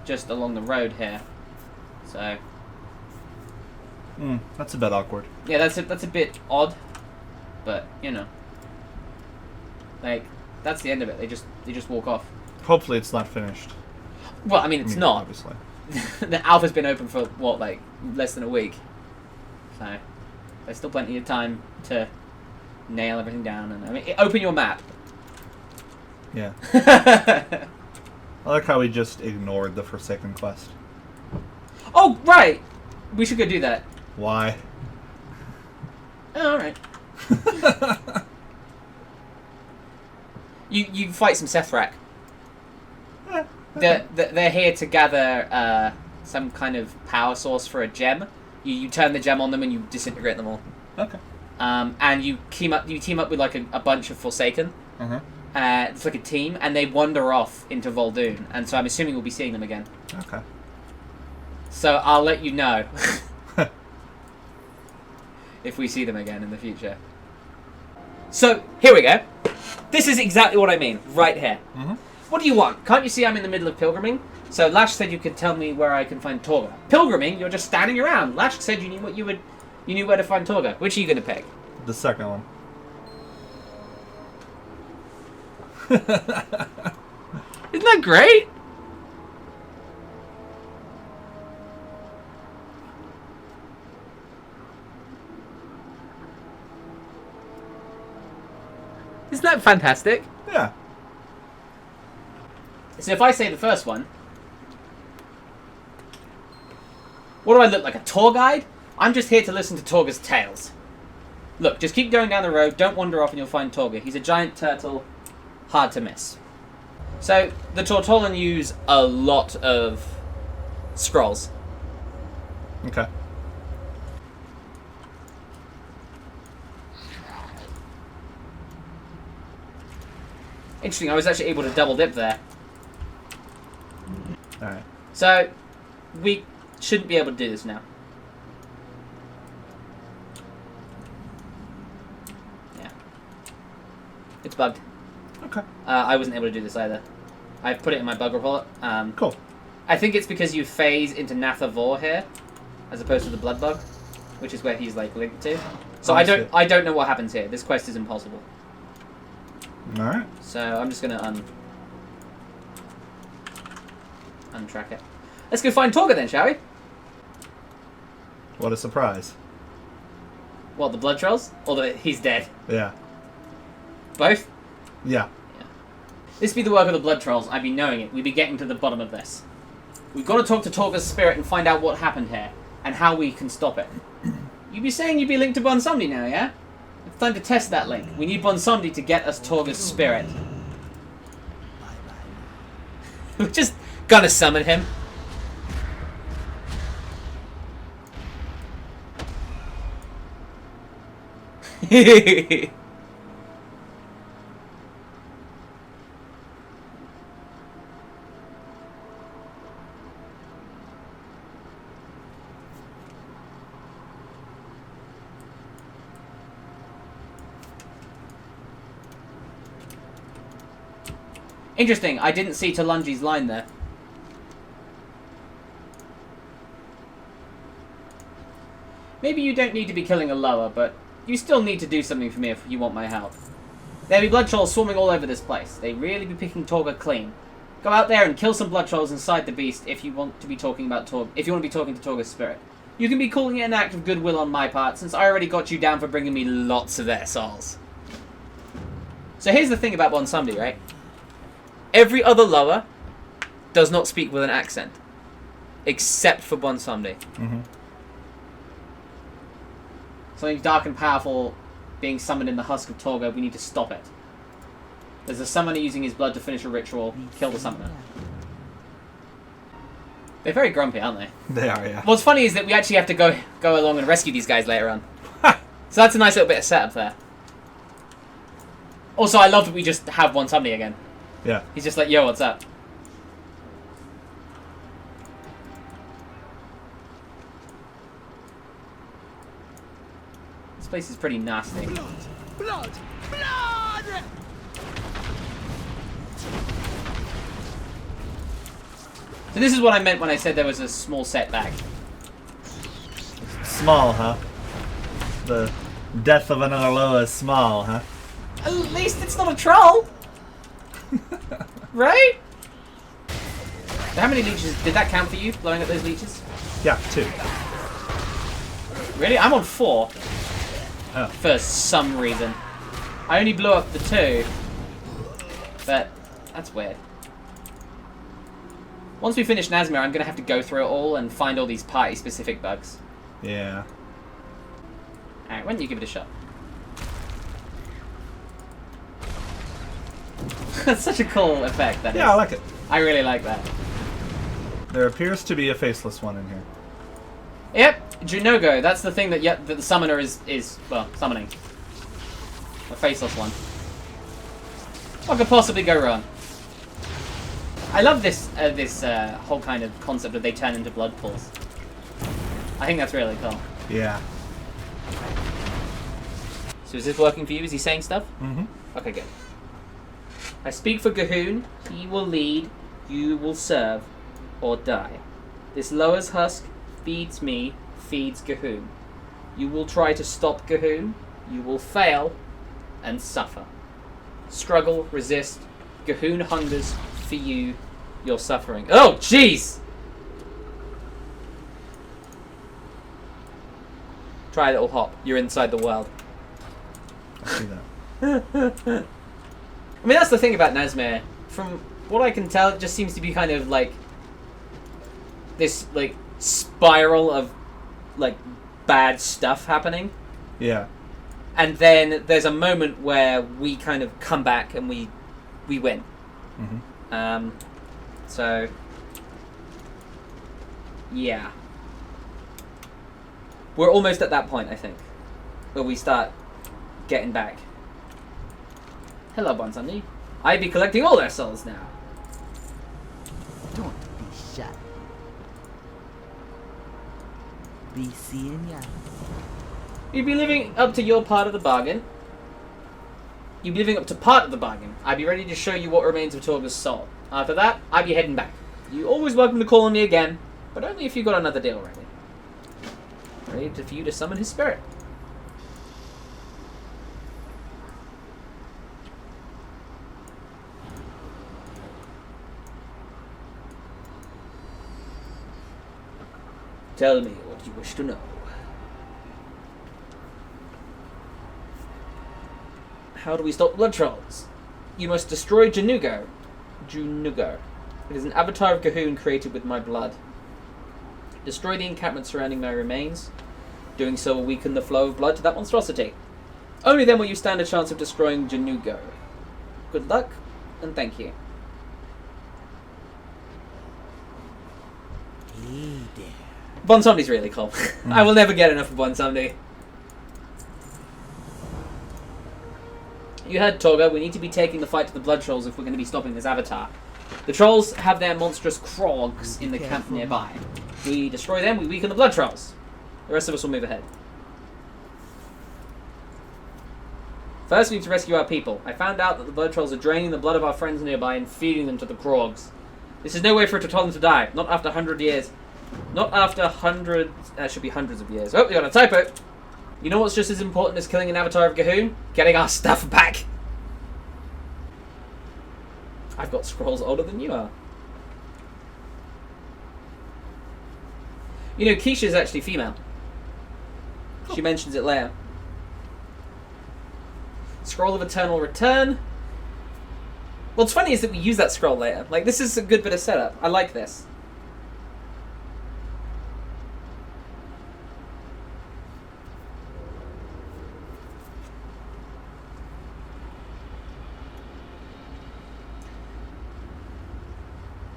just along the road here. So...
that's a bit awkward.
yeah, that's a bit odd. But, you know. Like, that's the end of it. They just walk off.
Hopefully it's not finished.
Well, I mean, it's not.
Obviously.
The alpha's been open for, what, like, less than a week. So, there's still plenty of time to nail everything down. And I mean, open your map.
Yeah. I like how we just ignored the Forsaken quest.
Oh, right! We should go do that.
Why?
Oh, alright. You fight some Sethrak. They're here to gather some kind of power source for a gem. You turn the gem on them and you disintegrate them all.
Okay.
And you team up with like a bunch of Forsaken. It's like a team, and they wander off into Vol'dun, and so I'm assuming we'll be seeing them again.
Okay.
So I'll let you know if we see them again in the future. So here we go. This is exactly what I mean, right here. What do you want? Can't you see I'm in the middle of pilgriming? So Lash said you could tell me where I can find Torga. Pilgriming? You're just standing around. Lash said you knew where to find Torga. Which are you going to pick?
The second one.
Isn't that great? Isn't that fantastic?
Yeah.
So if I say the first one, what do I look like, a tour guide? I'm just here to listen to Torga's tales. Look, just keep going down the road, don't wander off and you'll find Torga. He's a giant turtle, hard to miss. So, the Tortolan use a lot of scrolls.
Okay.
Interesting, I was actually able to double dip there.
Alright.
So, we shouldn't be able to do this now. Yeah. It's bugged.
Okay.
I wasn't able to do this either. I've put it in my bug report.
Cool.
I think it's because you phase into Nathavor here, as opposed to the Blood Bug, which is where he's like linked to. So I don't know what happens here. This quest is impossible.
Alright.
So I'm just gonna untrack it. Let's go find Torga then, shall we?
What a surprise.
What, the blood trolls? Or he's dead?
Yeah.
Both?
Yeah.
This be the work of the blood trolls. I'd be knowing it. We'd be getting to the bottom of this. We've got to talk to Torga's spirit and find out what happened here, and how we can stop it. You'd be saying you'd be linked to Bonsomdi now, yeah? It's time to test that link. We need Bonsomdi to get us Torga's spirit. We're just gonna summon him. Interesting, I didn't see Talungi's line there. Maybe you don't need to be killing a lower, but you still need to do something for me if you want my help. There be blood trolls swarming all over this place. They really be picking Torga clean. Go out there and kill some blood trolls inside the beast if you want to be talking about if you want to be talking to Torga's spirit. You can be calling it an act of goodwill on my part, since I already got you down for bringing me lots of their souls. So here's the thing about Bonsomdi, right? Every other lower does not speak with an accent, except for Bonsomdi. Something dark and powerful being summoned in the husk of Torga. We need to stop it. There's a summoner using his blood to finish a ritual. Kill the summoner. They're very grumpy, aren't they?
They are, yeah.
What's funny is that we actually have to go along and rescue these guys later on. So that's a nice little bit of setup there. Also, I love that we just have one summoning again.
Yeah.
He's just like, yo, what's up? This place is pretty nasty.
Blood! Blood!
So this is what I meant when I said there was a small setback.
Small, huh? The death of another Loa is small, huh?
At least it's not a troll! Right? So how many leeches? Did that count for you, blowing up those leeches?
Yeah, 2.
Really? I'm on 4.
Oh.
For some reason. I only blew up the 2. But that's weird. Once we finish Nazmir, I'm going to have to go through it all and find all these party-specific bugs.
Yeah.
Alright, why don't you give it a shot? That's such a cool effect, that is.
Yeah, I like it.
I really like that.
There appears to be a faceless one in here.
Yep, Junogo. That's the thing that, that the summoner is well, summoning. A faceless one. What could possibly go wrong? I love this whole kind of concept that they turn into blood pools. I think that's really cool.
Yeah.
So is this working for you? Is he saying stuff?
Mm-hmm.
Okay, good. I speak for Gahoon. He will lead, you will serve, or die. This Loa's husk feeds me, feeds Gahoon. You will try to stop Gahoon. You will fail and suffer. Struggle, resist. Gahoon hungers for you. You're suffering. Oh, jeez! Try a little hop. You're inside the world.
I see that.
I mean, that's the thing about Nazmir. From what I can tell, it just seems to be kind of like this like spiral of like bad stuff happening.
Yeah.
And then there's a moment where we kind of come back and we win.
Mm-hmm.
So yeah. We're almost at that point, I think, where we start getting back. Hello, Bonsandi. I be collecting all their souls now.
Don't be shy. Be seeing ya.
You be living up to your part of the bargain. You be living up to part of the bargain. I be ready to show you what remains of Torga's soul. After that, I be heading back. You always welcome to call on me again, but only if you got another deal ready. Ready for you to summon his spirit. Tell me what you wish to know. How do we stop blood trolls? You must destroy Junugo. Junugo. It is an avatar of Gahoon created with my blood. Destroy the encampment surrounding my remains. Doing so will weaken the flow of blood to that monstrosity. Only then will you stand a chance of destroying Junugo. Good luck, and thank you.
Hey there.
Bonsomni's really cool. I will never get enough of Bonsomni. You heard, Torga. We need to be taking the fight to the blood trolls if we're going to be stopping this avatar. The trolls have their monstrous krogs in the camp nearby. We destroy them, we weaken the blood trolls. The rest of us will move ahead. First, we need to rescue our people. I found out that the blood trolls are draining the blood of our friends nearby and feeding them to the krogs. This is no way for it to tell them to die. Not after 100 years. Not after should be hundreds of years. Oh, we got a typo. You know what's just as important as killing an avatar of Gahoon? Getting our stuff back. I've got scrolls older than you are. You know, Keisha's actually female. She mentions it later. Scroll of Eternal Return. What's funny is that we use that scroll later. Like, this is a good bit of setup. I like this.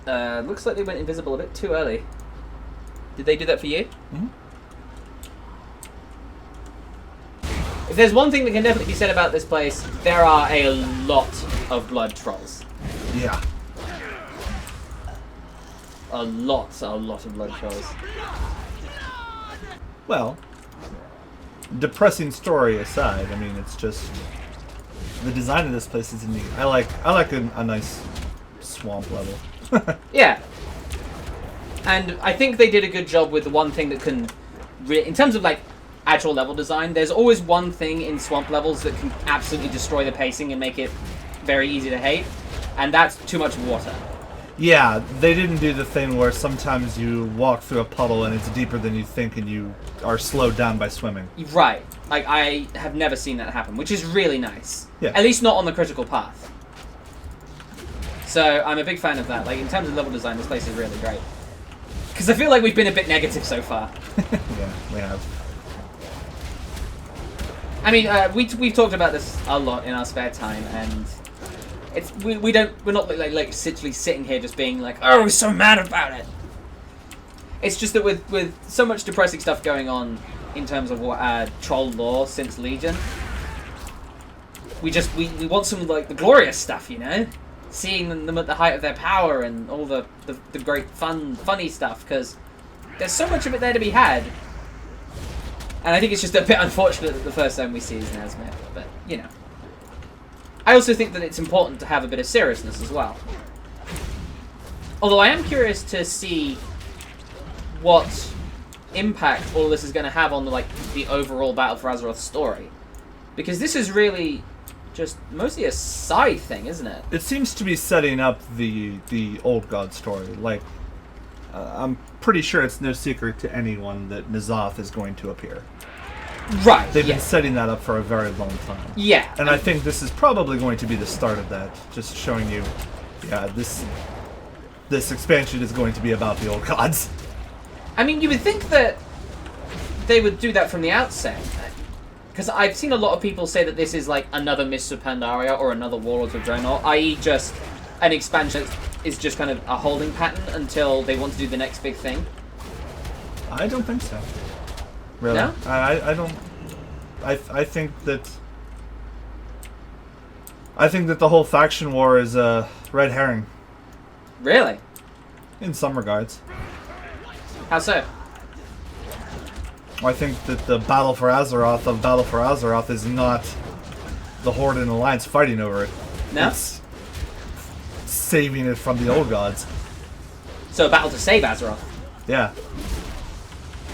Looks like they went invisible a bit too early. Did they do that for you?
Mm-hmm.
If there's one thing that can definitely be said about this place, there are a lot of blood trolls.
Yeah.
A lot of blood trolls.
Well, depressing story aside, I mean, it's just the design of this place is neat. I like a nice swamp level.
Yeah. And I think they did a good job with the one thing that can... in terms of, like, actual level design, there's always one thing in swamp levels that can absolutely destroy the pacing and make it very easy to hate, and that's too much water.
Yeah, they didn't do the thing where sometimes you walk through a puddle and it's deeper than you think and you are slowed down by swimming.
Right. Like, I have never seen that happen, which is really nice.
Yeah.
At least not on the critical path. So, I'm a big fan of that. Like, in terms of level design, this place is really great. Because I feel like we've been a bit negative so far.
Yeah, we have.
I mean, we've talked about this a lot in our spare time, and we're not like literally sitting here just being like, oh, we're so mad about it. It's just that with so much depressing stuff going on in terms of troll lore since Legion, we want some like the glorious stuff, you know, seeing them at the height of their power and all the great funny stuff, because there's so much of it there to be had. And I think it's just a bit unfortunate that the first time we see is Nazmir, but, you know. I also think that it's important to have a bit of seriousness as well. Although I am curious to see what impact all of this is going to have on the overall Battle for Azeroth story. Because this is really just mostly a side thing, isn't it?
It seems to be setting up the Old God story. Like, I'm pretty sure it's no secret to anyone that N'Zoth is going to appear.
Right.
They've been setting that up for a very long time.
Yeah.
And I think this is probably going to be the start of that. Just showing you, yeah, this expansion is going to be about the Old Gods.
I mean, you would think that they would do that from the outset. Because I've seen a lot of people say that this is like another Mists of Pandaria or another Warlords of Draenor, i.e. just an expansion is just kind of a holding pattern until they want to do the next big thing.
I don't think so. Really?
No?
I don't... I think that... I think that the whole faction war is a red herring.
Really?
In some regards.
How so?
I think that the Battle for Azeroth is not the Horde and Alliance fighting over it.
No?
It's saving it from the Old Gods.
So a battle to save Azeroth.
Yeah.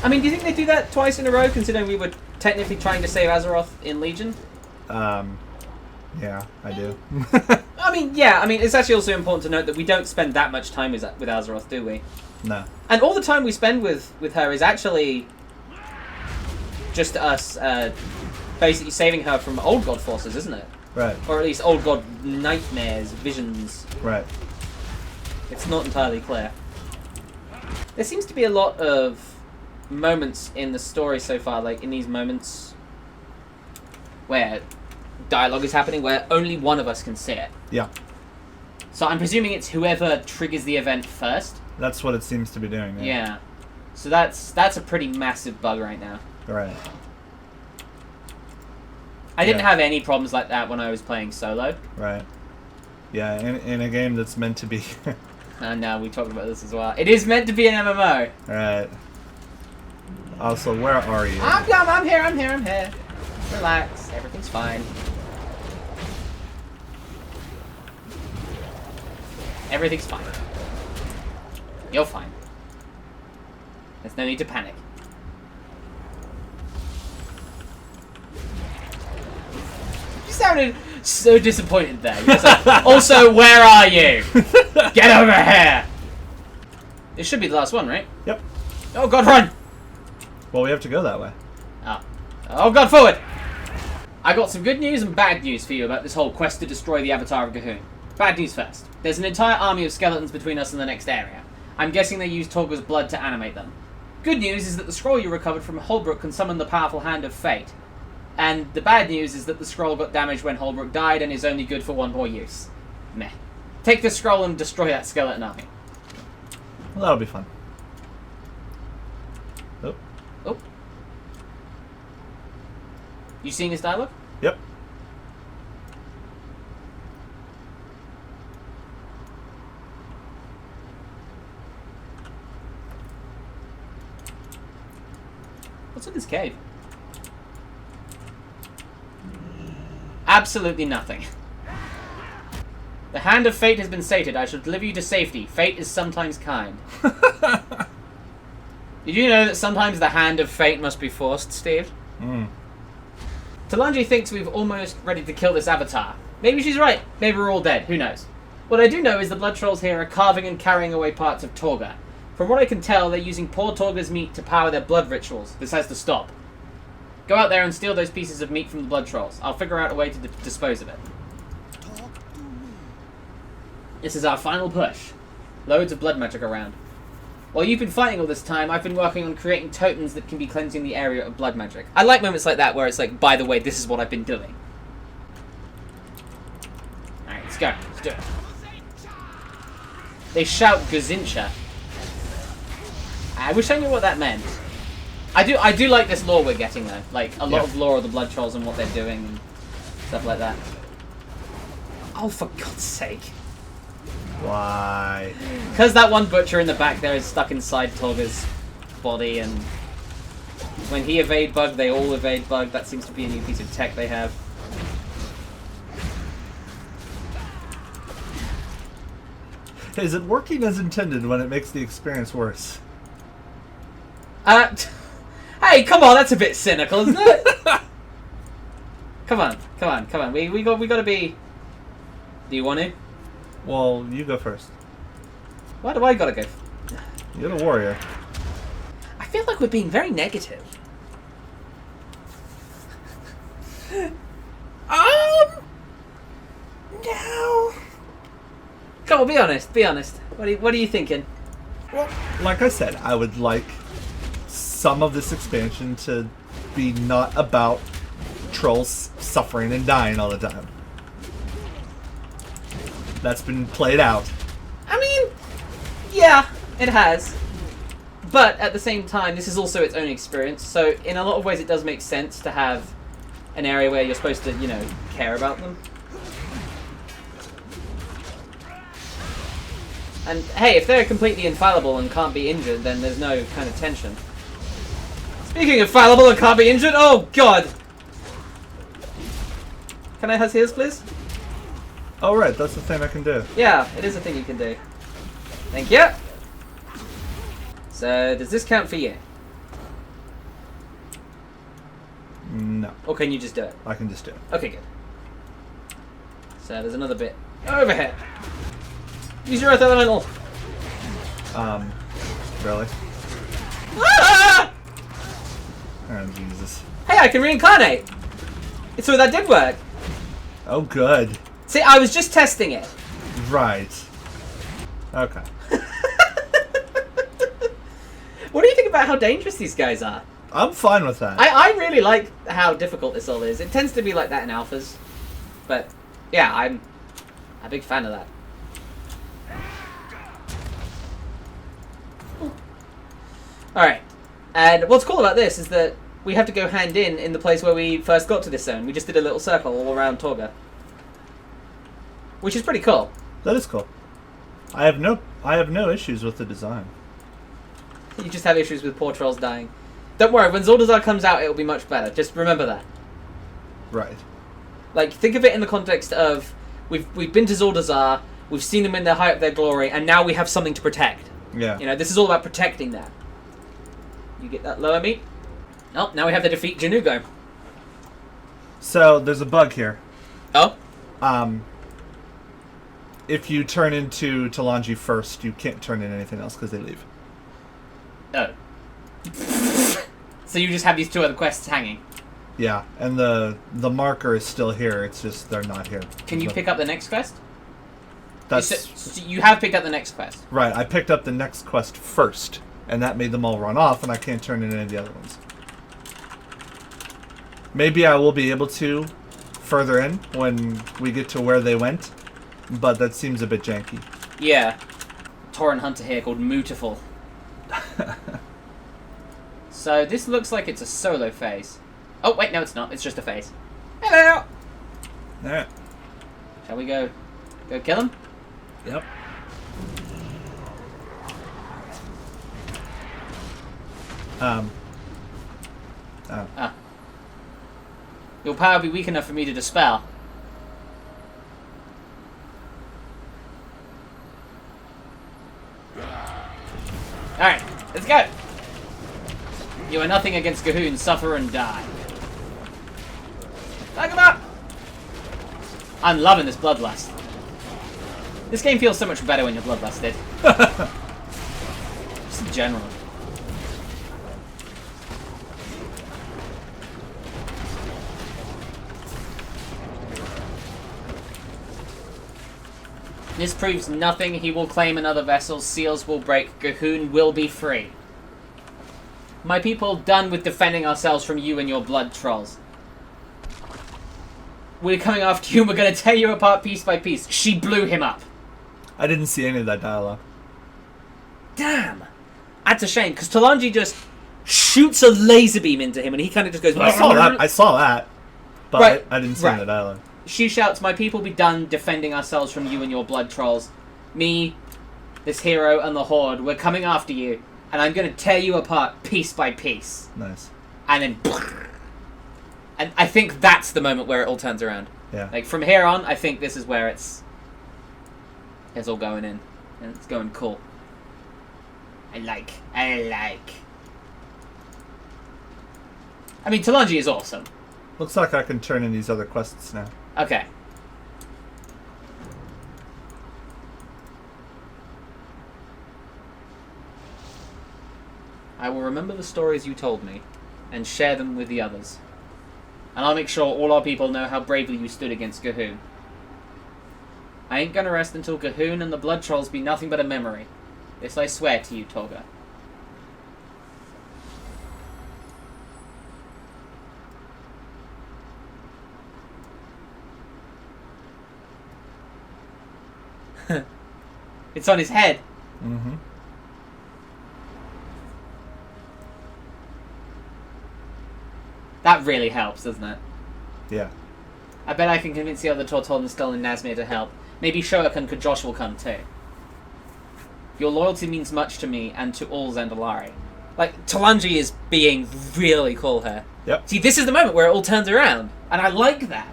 I mean, do you think they do that twice in a row, considering we were technically trying to save Azeroth in Legion?
Yeah, I do.
I mean, yeah. I mean, it's actually also important to note that we don't spend that much time with Azeroth, do we?
No.
And all the time we spend with her is actually just us basically saving her from Old God forces, isn't it?
Right.
Or at least Old God nightmares, visions.
Right.
It's not entirely clear. There seems to be a lot of moments in the story so far, like in these moments where dialogue is happening, where only one of us can see it.
Yeah.
So I'm presuming it's whoever triggers the event first.
That's what it seems to be doing. Yeah.
Yeah. So that's a pretty massive bug right now.
Right.
I didn't
Yeah.
have any problems like that when I was playing solo.
Right. Yeah, in a game that's meant to be...
And now we talked about this as well. It is meant to be an MMO.
Right. Also, where are you?
I'm here. Relax. Everything's fine. Everything's fine. You're fine. There's no need to panic. You sounded so disappointed there. You're like, also, where are you? Get over here! This should be the last one, right?
Yep.
Oh god, run!
Well, we have to go that way.
Oh god, forward! I got some good news and bad news for you about this whole quest to destroy the Avatar of G'huun. Bad news first. There's an entire army of skeletons between us and the next area. I'm guessing they used Torgur's blood to animate them. Good news is that the scroll you recovered from Holbrook can summon the powerful Hand of Fate. And the bad news is that the scroll got damaged when Holbrook died and is only good for one more use. Meh. Take the scroll and destroy that skeleton army.
Well, that'll be fun. Oh.
Oh. You seeing his dialogue?
Yep.
What's in this cave? Absolutely nothing. The hand of fate has been sated. I shall deliver you to safety. Fate is sometimes kind. Did you know that sometimes the hand of fate must be forced, Steve? Talanji thinks we've almost ready to kill this avatar. Maybe she's right. Maybe we're all dead. Who knows? What I do know is the blood trolls here are carving and carrying away parts of Torga. From what I can tell, they're using poor Torga's meat to power their blood rituals. This has to stop. Go out there and steal those pieces of meat from the blood trolls. I'll figure out a way to dispose of it. This is our final push. Loads of blood magic around. While you've been fighting all this time, I've been working on creating totems that can be cleansing the area of blood magic. I like moments like that where it's like, by the way, this is what I've been doing. Alright, let's go. Let's do it. They shout Gazincha. I wish I knew what that meant. I do like this lore we're getting though. Like a lot of lore of the blood trolls and what they're doing and stuff like that. Oh, for God's sake.
Why?
Because that one butcher in the back there is stuck inside Torga's body, and when he evade bug, they all evade bug. That seems to be a new piece of tech they have.
Is it working as intended when it makes the experience worse?
Hey, come on, that's a bit cynical, isn't it? Come on. We gotta be. Do you want to?
Well, you go first.
Why do I gotta go?
You're the warrior.
I feel like we're being very negative. No. Come on, be honest. What are you thinking?
Well, like I said, I would like some of this expansion to be not about trolls suffering and dying all the time. That's been played out.
I mean, yeah, it has. But at the same time, this is also its own experience. So in a lot of ways, it does make sense to have an area where you're supposed to, care about them. And hey, if they're completely infallible and can't be injured, then there's no kind of tension. Speaking of fallible and can't be injured, oh god! Can I have heals, please?
Oh, right, that's the thing I can do.
Yeah, it is a thing you can do. Thank you! So, does this count for you?
No.
Or can you just do it?
I can just do it.
Okay, good. So, there's another bit over here. Use your Earth Elemental!
Really?
Ah!
Oh, Jesus.
Hey, I can reincarnate! So that did work.
Oh, good.
See, I was just testing it.
Right. Okay.
What do you think about how dangerous these guys are?
I'm fine with that.
I really like how difficult this all is. It tends to be like that in alphas. But, yeah, I'm a big fan of that. Alright. And what's cool about this is that we have to go hand in the place where we first got to this zone. We just did a little circle all around Torga. Which is pretty cool.
That is cool. I have no issues with the design.
You just have issues with poor trolls dying. Don't worry, when Zuldazar comes out, it'll be much better. Just remember that.
Right.
Like, think of it in the context of we've been to Zuldazar, we've seen them in their height of their glory, and now we have something to protect.
Yeah.
This is all about protecting that. You get that lower meat? Oh, now we have to defeat Janugo.
So, there's a bug here.
Oh?
If you turn into Talanji first, you can't turn in anything else because they leave.
Oh. So you just have these two other quests hanging?
Yeah, and the marker is still here, it's just they're not here.
Can you pick up the next quest?
That's...
So you have picked up the next quest?
Right, I picked up the next quest first, and that made them all run off, and I can't turn in any of the other ones. Maybe I will be able to further in when we get to where they went, but that seems a bit janky.
Yeah. Tauren hunter here called Mootiful. So this looks like it's a solo phase. Oh wait, no, it's not. It's just a phase. Hello.
Alright.
Shall we go kill him?
Yep.
Your power will be weak enough for me to dispel. Alright, let's go! You are nothing against Gahoon. Suffer and die. Back him up! I'm loving this bloodlust. This game feels so much better when you're bloodlusted. Just in general. This proves nothing. He will claim another vessel. Seals will break. Gahoon will be free. My people, done with defending ourselves from you and your blood trolls. We're coming after you and we're going to tear you apart piece by piece. She blew him up.
I didn't see any of that dialogue.
Damn. That's a shame, because Talanji just shoots a laser beam into him and he kind of just goes...
I saw that. But
Right,
I didn't see
right.
the dialogue.
She shouts, my people be done defending ourselves from you and your blood trolls. Me, this hero, and the Horde, we're coming after you. And I'm going to tear you apart piece by piece.
Nice.
And then... And I think that's the moment where it all turns around.
Yeah.
Like, from here on, I think this is where it's all going in. And it's going cool. I like. I mean, Talanji is awesome.
Looks like I can turn in these other quests now.
Okay. I will remember the stories you told me and share them with the others. And I'll make sure all our people know how bravely you stood against Gahoon. I ain't gonna rest until Gahoon and the Blood Trolls be nothing but a memory. This I swear to you, Tolga. It's on his head.
Mm-hmm.
That really helps, doesn't it?
Yeah.
I bet I can convince the other Tortol and Skull and Nazmir to help. Maybe Shoak and Kajosh will come too. Your loyalty means much to me and to all Zandalari. Like, Talanji is being really cool here.
Yep.
See, this is the moment where it all turns around, and I like that.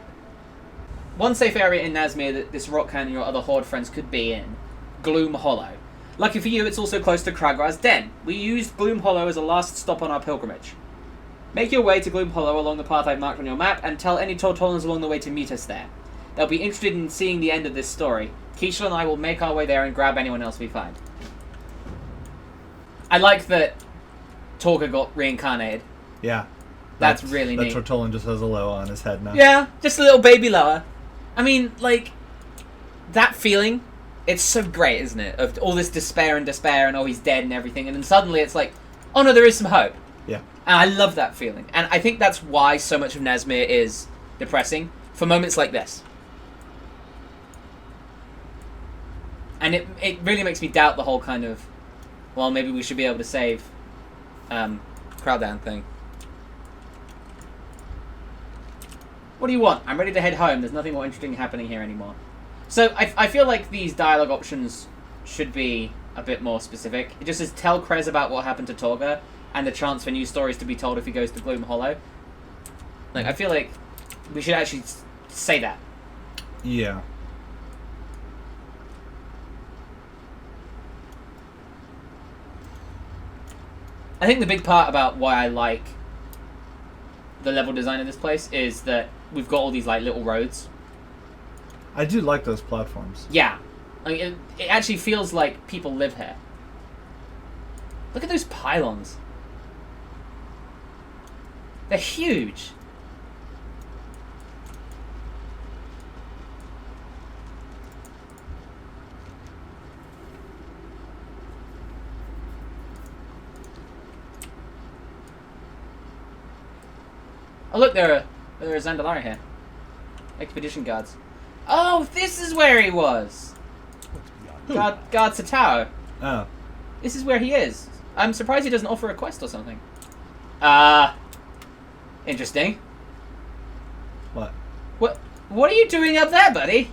One safe area in Nazmir that this Rockhan and your other Horde friends could be in. Gloom Hollow. Lucky for you, it's also close to Kragraz's den. We used Gloom Hollow as a last stop on our pilgrimage. Make your way to Gloom Hollow along the path I've marked on your map, and tell any Tortolans along the way to meet us there. They'll be interested in seeing the end of this story. Keisha and I will make our way there and grab anyone else we find. I like that Torga got reincarnated.
Yeah.
That's really neat.
That Tortolan just has a Loa on his head now.
Yeah, just a little baby Loa. I mean, like, that feeling, it's so great, isn't it? Of all this despair and oh, he's dead and everything, and then suddenly it's like, oh no, there is some hope.
Yeah.
And I love that feeling. And I think that's why so much of Nazmir is depressing, for moments like this. And it really makes me doubt the whole kind of, well, maybe we should be able to save Crowdown thing. What do you want? I'm ready to head home. There's nothing more interesting happening here anymore. So I feel like these dialogue options should be a bit more specific. It just says tell Krez about what happened to Torga and the chance for new stories to be told if he goes to Gloom Hollow. Like, I feel like we should actually say that.
Yeah.
I think the big part about why I like the level design of this place is that we've got all these like little roads.
I do like those platforms.
Yeah. I mean, it actually feels like people live here. Look at those pylons. They're huge. Oh look, there are Zandalari here. Expedition guards. Oh, this is where he was! Guard Satao.
Oh.
This is where he is. I'm surprised he doesn't offer a quest or something. Interesting.
What?
What are you doing up there, buddy?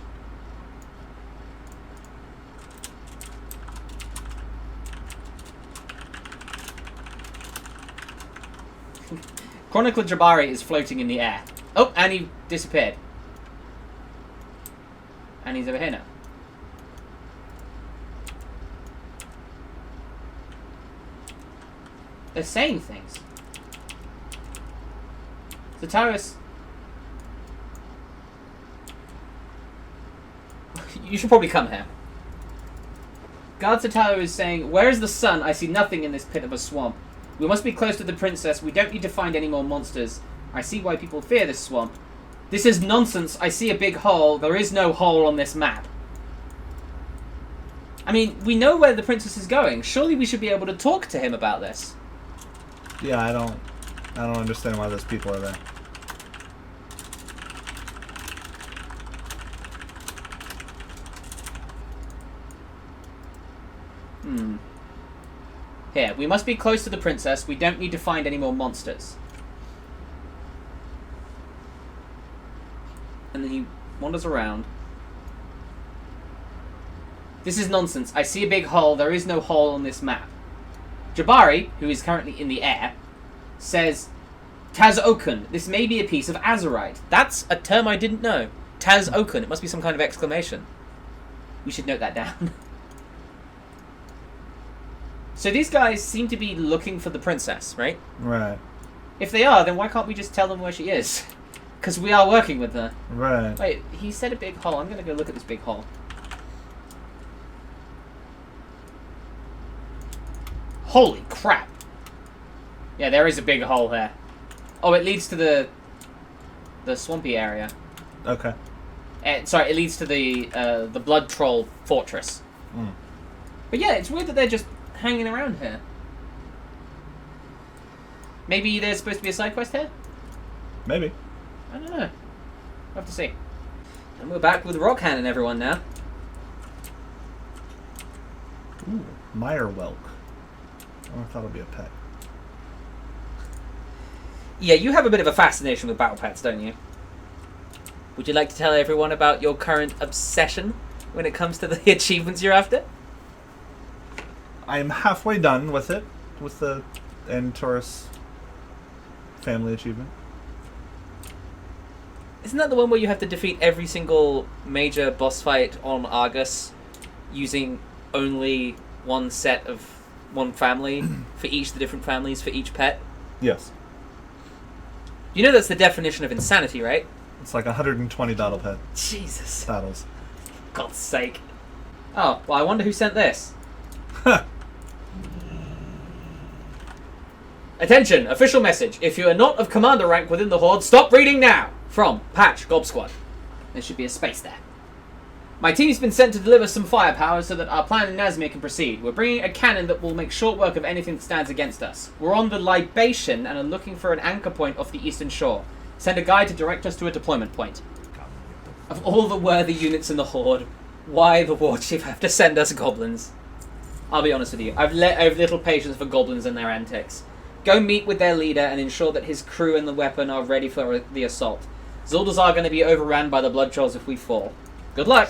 Chronicler Jabari is floating in the air. Oh, and he disappeared. And he's over here now. They're saying things. Zataris. You should probably come here. Guard Zataris is saying, "Where is the sun? I see nothing in this pit of a swamp. We must be close to the princess. We don't need to find any more monsters. I see why people fear this swamp. This is nonsense. I see a big hole. There is no hole on this map." I mean, we know where the princess is going. Surely we should be able to talk to him about this.
Yeah, I don't understand why those people are there.
Here, we must be close to the princess. We don't need to find any more monsters. And then he wanders around. This is nonsense. I see a big hole. There is no hole on this map. Jabari, who is currently in the air, says, Taz Okun. This may be a piece of Azerite. That's a term I didn't know. Taz Okun. It must be some kind of exclamation. We should note that down. So these guys seem to be looking for the princess, right?
Right.
If they are, then why can't we just tell them where she is? Because we are working with her.
Right.
Wait, he said a big hole. I'm going to go look at this big hole. Holy crap. Yeah, there is a big hole here. Oh, it leads to the swampy area.
Okay.
Sorry, it leads to the Blood Troll Fortress.
Mm.
But yeah, it's weird that they're just hanging around here. Maybe there's supposed to be a side quest here?
Maybe.
I don't know. We'll have to see. And we're back with Rockhand and everyone now.
Ooh, Meyerwelk. I wonder if that'll be a pet.
Yeah, you have a bit of a fascination with battle pets, don't you? Would you like to tell everyone about your current obsession when it comes to the achievements you're after?
I'm halfway done with it, with the Taurus family achievement.
Isn't that the one where you have to defeat every single major boss fight on Argus using only one set of one family for each of the different families for each pet?
Yes.
You know that's the definition of insanity, right?
It's like 120 battle pet
Jesus.
battles.
God's sake. Oh, well, I wonder who sent this. Attention, official message. If you are not of commander rank within the Horde, stop reading now. From Patch Gob Squad. There should be a space there. My team's been sent to deliver some firepower so that our plan in Nazmir can proceed. We're bringing a cannon that will make short work of anything that stands against us. We're on the Libation and are looking for an anchor point off the eastern shore. Send a guide to direct us to a deployment point. Of all the worthy units in the Horde, why the War Chief have to send us goblins? I'll be honest with you. I have little patience for goblins and their antics. Go meet with their leader and ensure that his crew and the weapon are ready for the assault. Zul'Dazar are going to be overrun by the Blood Trolls if we fall. Good luck!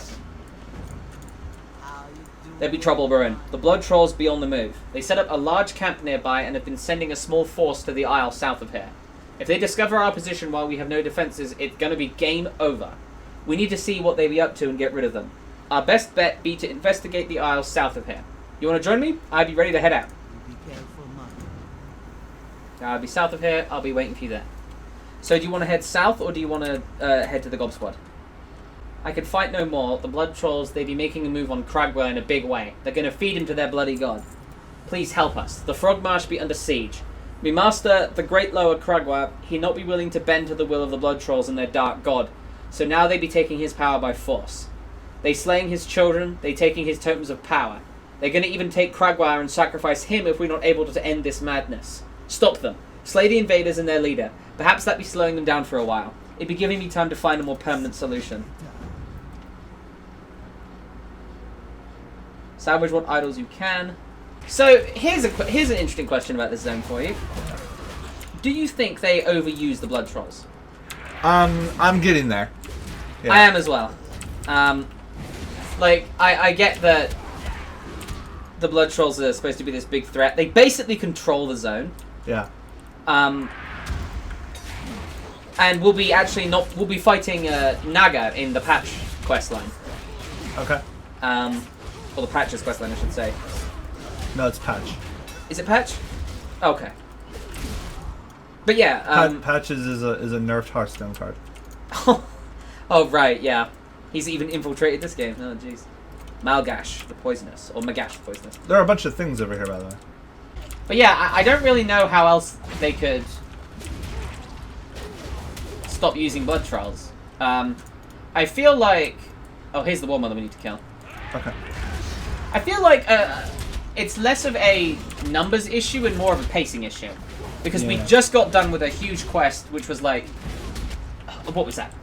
There'd be trouble brewing. The Blood Trolls be on the move. They set up a large camp nearby and have been sending a small force to the isle south of here. If they discover our position while we have no defenses, it's going to be game over. We need to see what they be up to and get rid of them. Our best bet be to investigate the isle south of here. You want to join me? I'd be ready to head out.
Be careful, man.
I'll be south of here. I'll be waiting for you there. So do you want to head south or do you want to head to the Gob Squad? I can fight no more. The Blood Trolls, they be making a move on Kragwa in a big way. They're going to feed him to their bloody god. Please help us. The Frog Marsh be under siege. Me master, the great lower Kragwa, he not be willing to bend to the will of the Blood Trolls and their dark god. So now they be taking his power by force. They slaying his children, they taking his totems of power. They're going to even take Kragwa and sacrifice him if we're not able to end this madness. Stop them. Slay the invaders and their leader. Perhaps that be slowing them down for a while. It'd be giving me time to find a more permanent solution. Salvage what idols you can. So here's an interesting question about this zone for you. Do you think they overuse the blood trolls?
I'm getting there. Yeah.
I am as well. Like I get that the blood trolls are supposed to be this big threat. They basically control the zone.
Yeah.
And we'll be fighting Naga in the patch questline.
Okay.
Or the patches questline, I should say.
No, it's Patch.
Is it patch? Okay. But yeah,
Patches is a nerfed Hearthstone card.
oh right, yeah. He's even infiltrated this game. Oh jeez. Malgash the Poisonous, or Magash the Poisonous.
There are a bunch of things over here, by the way.
But yeah, I don't really know how else they could stop using blood trolls. I feel like... Oh, here's the War Mother we need to kill.
Okay.
I feel like it's less of a numbers issue and more of a pacing issue. Because we just got done with a huge quest, which was like... What was that?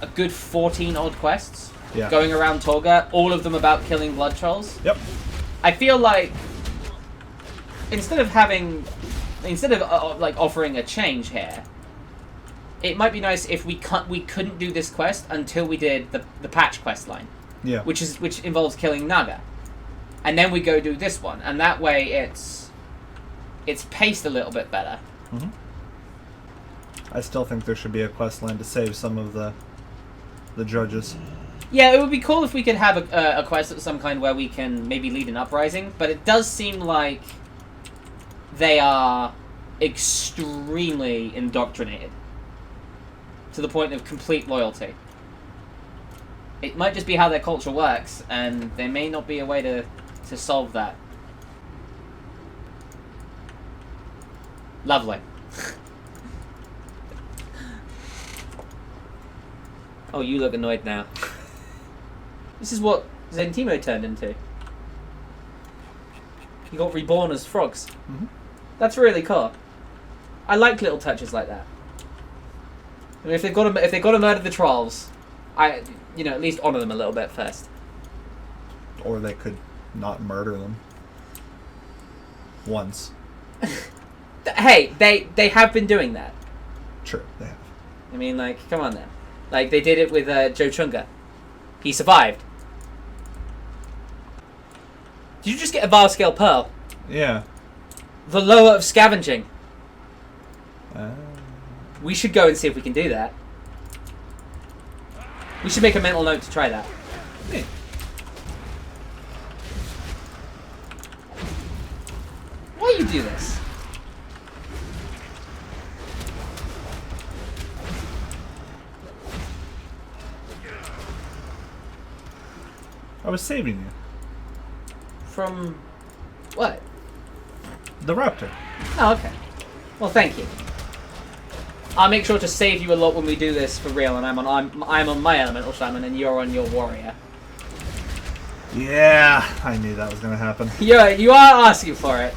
A good 14 odd quests?
Yeah.
Going around Torga, all of them about killing blood trolls.
Yep.
I feel like... Instead of like offering a change here, it might be nice if we couldn't do this quest until we did the patch quest line.
Yeah.
Which involves killing Naga. And then we go do this one, and that way it's paced a little bit better.
Mm-hmm. I still think there should be a quest line to save some of the judges.
Yeah, it would be cool if we could have a quest of some kind where we can maybe lead an uprising, but it does seem like they are extremely indoctrinated to the point of complete loyalty. It might just be how their culture works, and there may not be a way to solve that. Lovely. Oh, you look annoyed now. This is what Zentimo turned into. He got reborn as frogs.
Mm-hmm.
That's really cool. I like little touches like that. I mean, if they've got to murder the trolls, at least honor them a little bit first.
Or they could not murder them. Once.
Hey, they have been doing that.
True, they have.
I mean, like, come on now. Like, they did it with Joe Chunga. He survived. Did you just get a Vile Scale Pearl?
Yeah.
The lower of scavenging.
Uh...
We should go and see if we can do that. We should make a mental note to try that.
Hey.
Why you do this?
I was saving you.
From what?
The Raptor.
Oh, okay. Well, thank you. I'll make sure to save you a lot when we do this for real, and I'm on my elemental shaman, and you're on your warrior.
Yeah, I knew that was gonna happen.
Yeah, you are asking for it.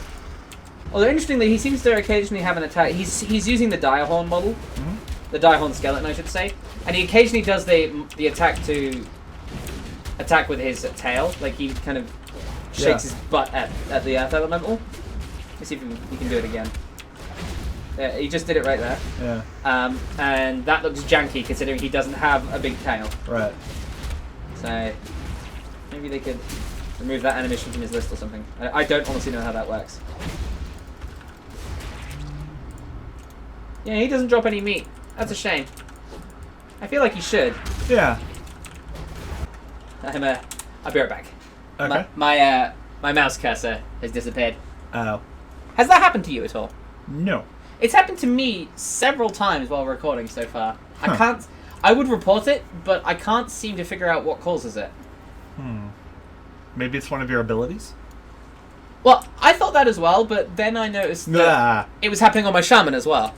Although interestingly, he seems to occasionally have an attack. He's using the Direhorn model, the Direhorn skeleton, I should say, and he occasionally does the attack to attack with his tail, like he kind of shakes his butt at the earth elemental. Let's see if he can do it again. Yeah, he just did it right there.
Yeah.
And that looks janky considering he doesn't have a big tail.
Right.
So maybe they could remove that animation from his list or something. I don't honestly know how that works. Yeah, he doesn't drop any meat. That's a shame. I feel like he should.
Yeah.
I'll be right back.
Okay.
My mouse cursor has disappeared.
Oh.
Has that happened to you at all?
No.
It's happened to me several times while recording so far.
Huh.
I would report it, but I can't seem to figure out what causes it.
Maybe it's one of your abilities?
Well, I thought that as well, but then I noticed that it was happening on my shaman as well.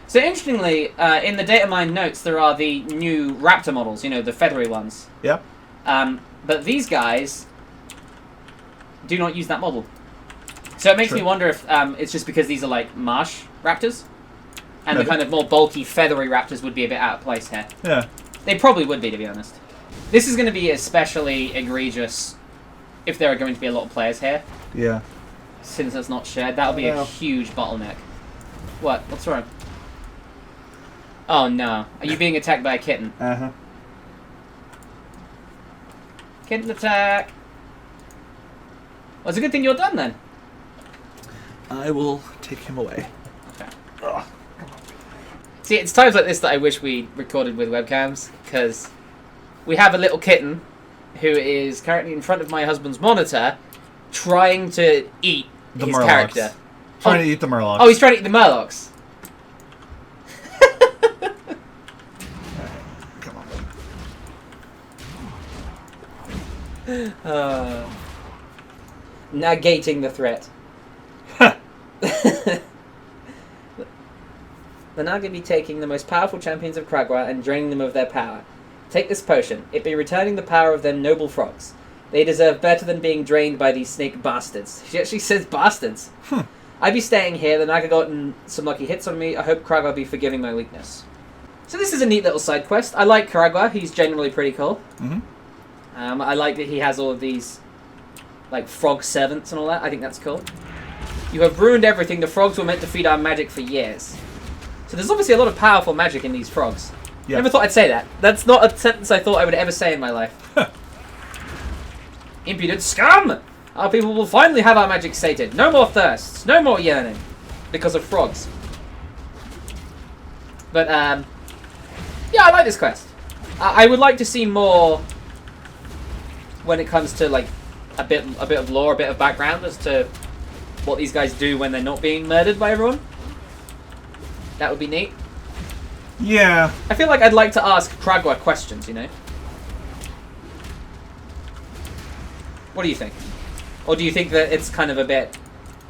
So interestingly, in the data mine notes, there are the new Raptor models, the feathery ones.
Yep.
But these guys do not use that model. So it makes me wonder if it's just because these are like marsh raptors, and the kind of more bulky, feathery raptors would be a bit out of place here.
Yeah.
They probably would be, to be honest. This is going to be especially egregious if there are going to be a lot of players here,
Yeah.
since it's not shared, that'll be a
Well.
huge bottleneck. What? What's wrong? Oh no. Are you being attacked by a kitten?
Uh-huh.
Kitten attack! Well, it's a good thing you're done then.
I will take him away.
Okay. See, it's times like this that I wish we recorded with webcams, because we have a little kitten who is currently in front of my husband's monitor trying to eat
The
his
Murlocs.
character.
Trying to eat the Murlocs.
Oh, he's trying to eat the Murlocs.
Come on.
Negating the threat. They're now going to be taking the most powerful champions of Kragwa and draining them of their power. Take this potion. It be returning the power of them noble frogs. They deserve better than being drained by these snake bastards. She actually says bastards. I'd be staying here, then I could gotten some lucky hits on me. I hope Kragwa be forgiving my weakness. So this is a neat little side quest. I like Kragwa. He's generally pretty cool.
Mm-hmm.
I like that he has all of these, like, frog servants and all that. I think that's cool. You have ruined everything. The frogs were meant to feed our magic for years. So there's obviously a lot of powerful magic in these frogs.
Yeah.
Never thought I'd say that. That's not a sentence I thought I would ever say in my life. Impudent scum! Our people will finally have our magic sated. No more thirsts. No more yearning. Because of frogs. But, yeah, I like this quest. I would like to see more when it comes to, like, a bit of lore, a bit of background as to what these guys do when they're not being murdered by everyone. That would be neat.
Yeah.
I feel like I'd like to ask Kragwa questions, you know? What do you think? Or do you think that it's kind of a bit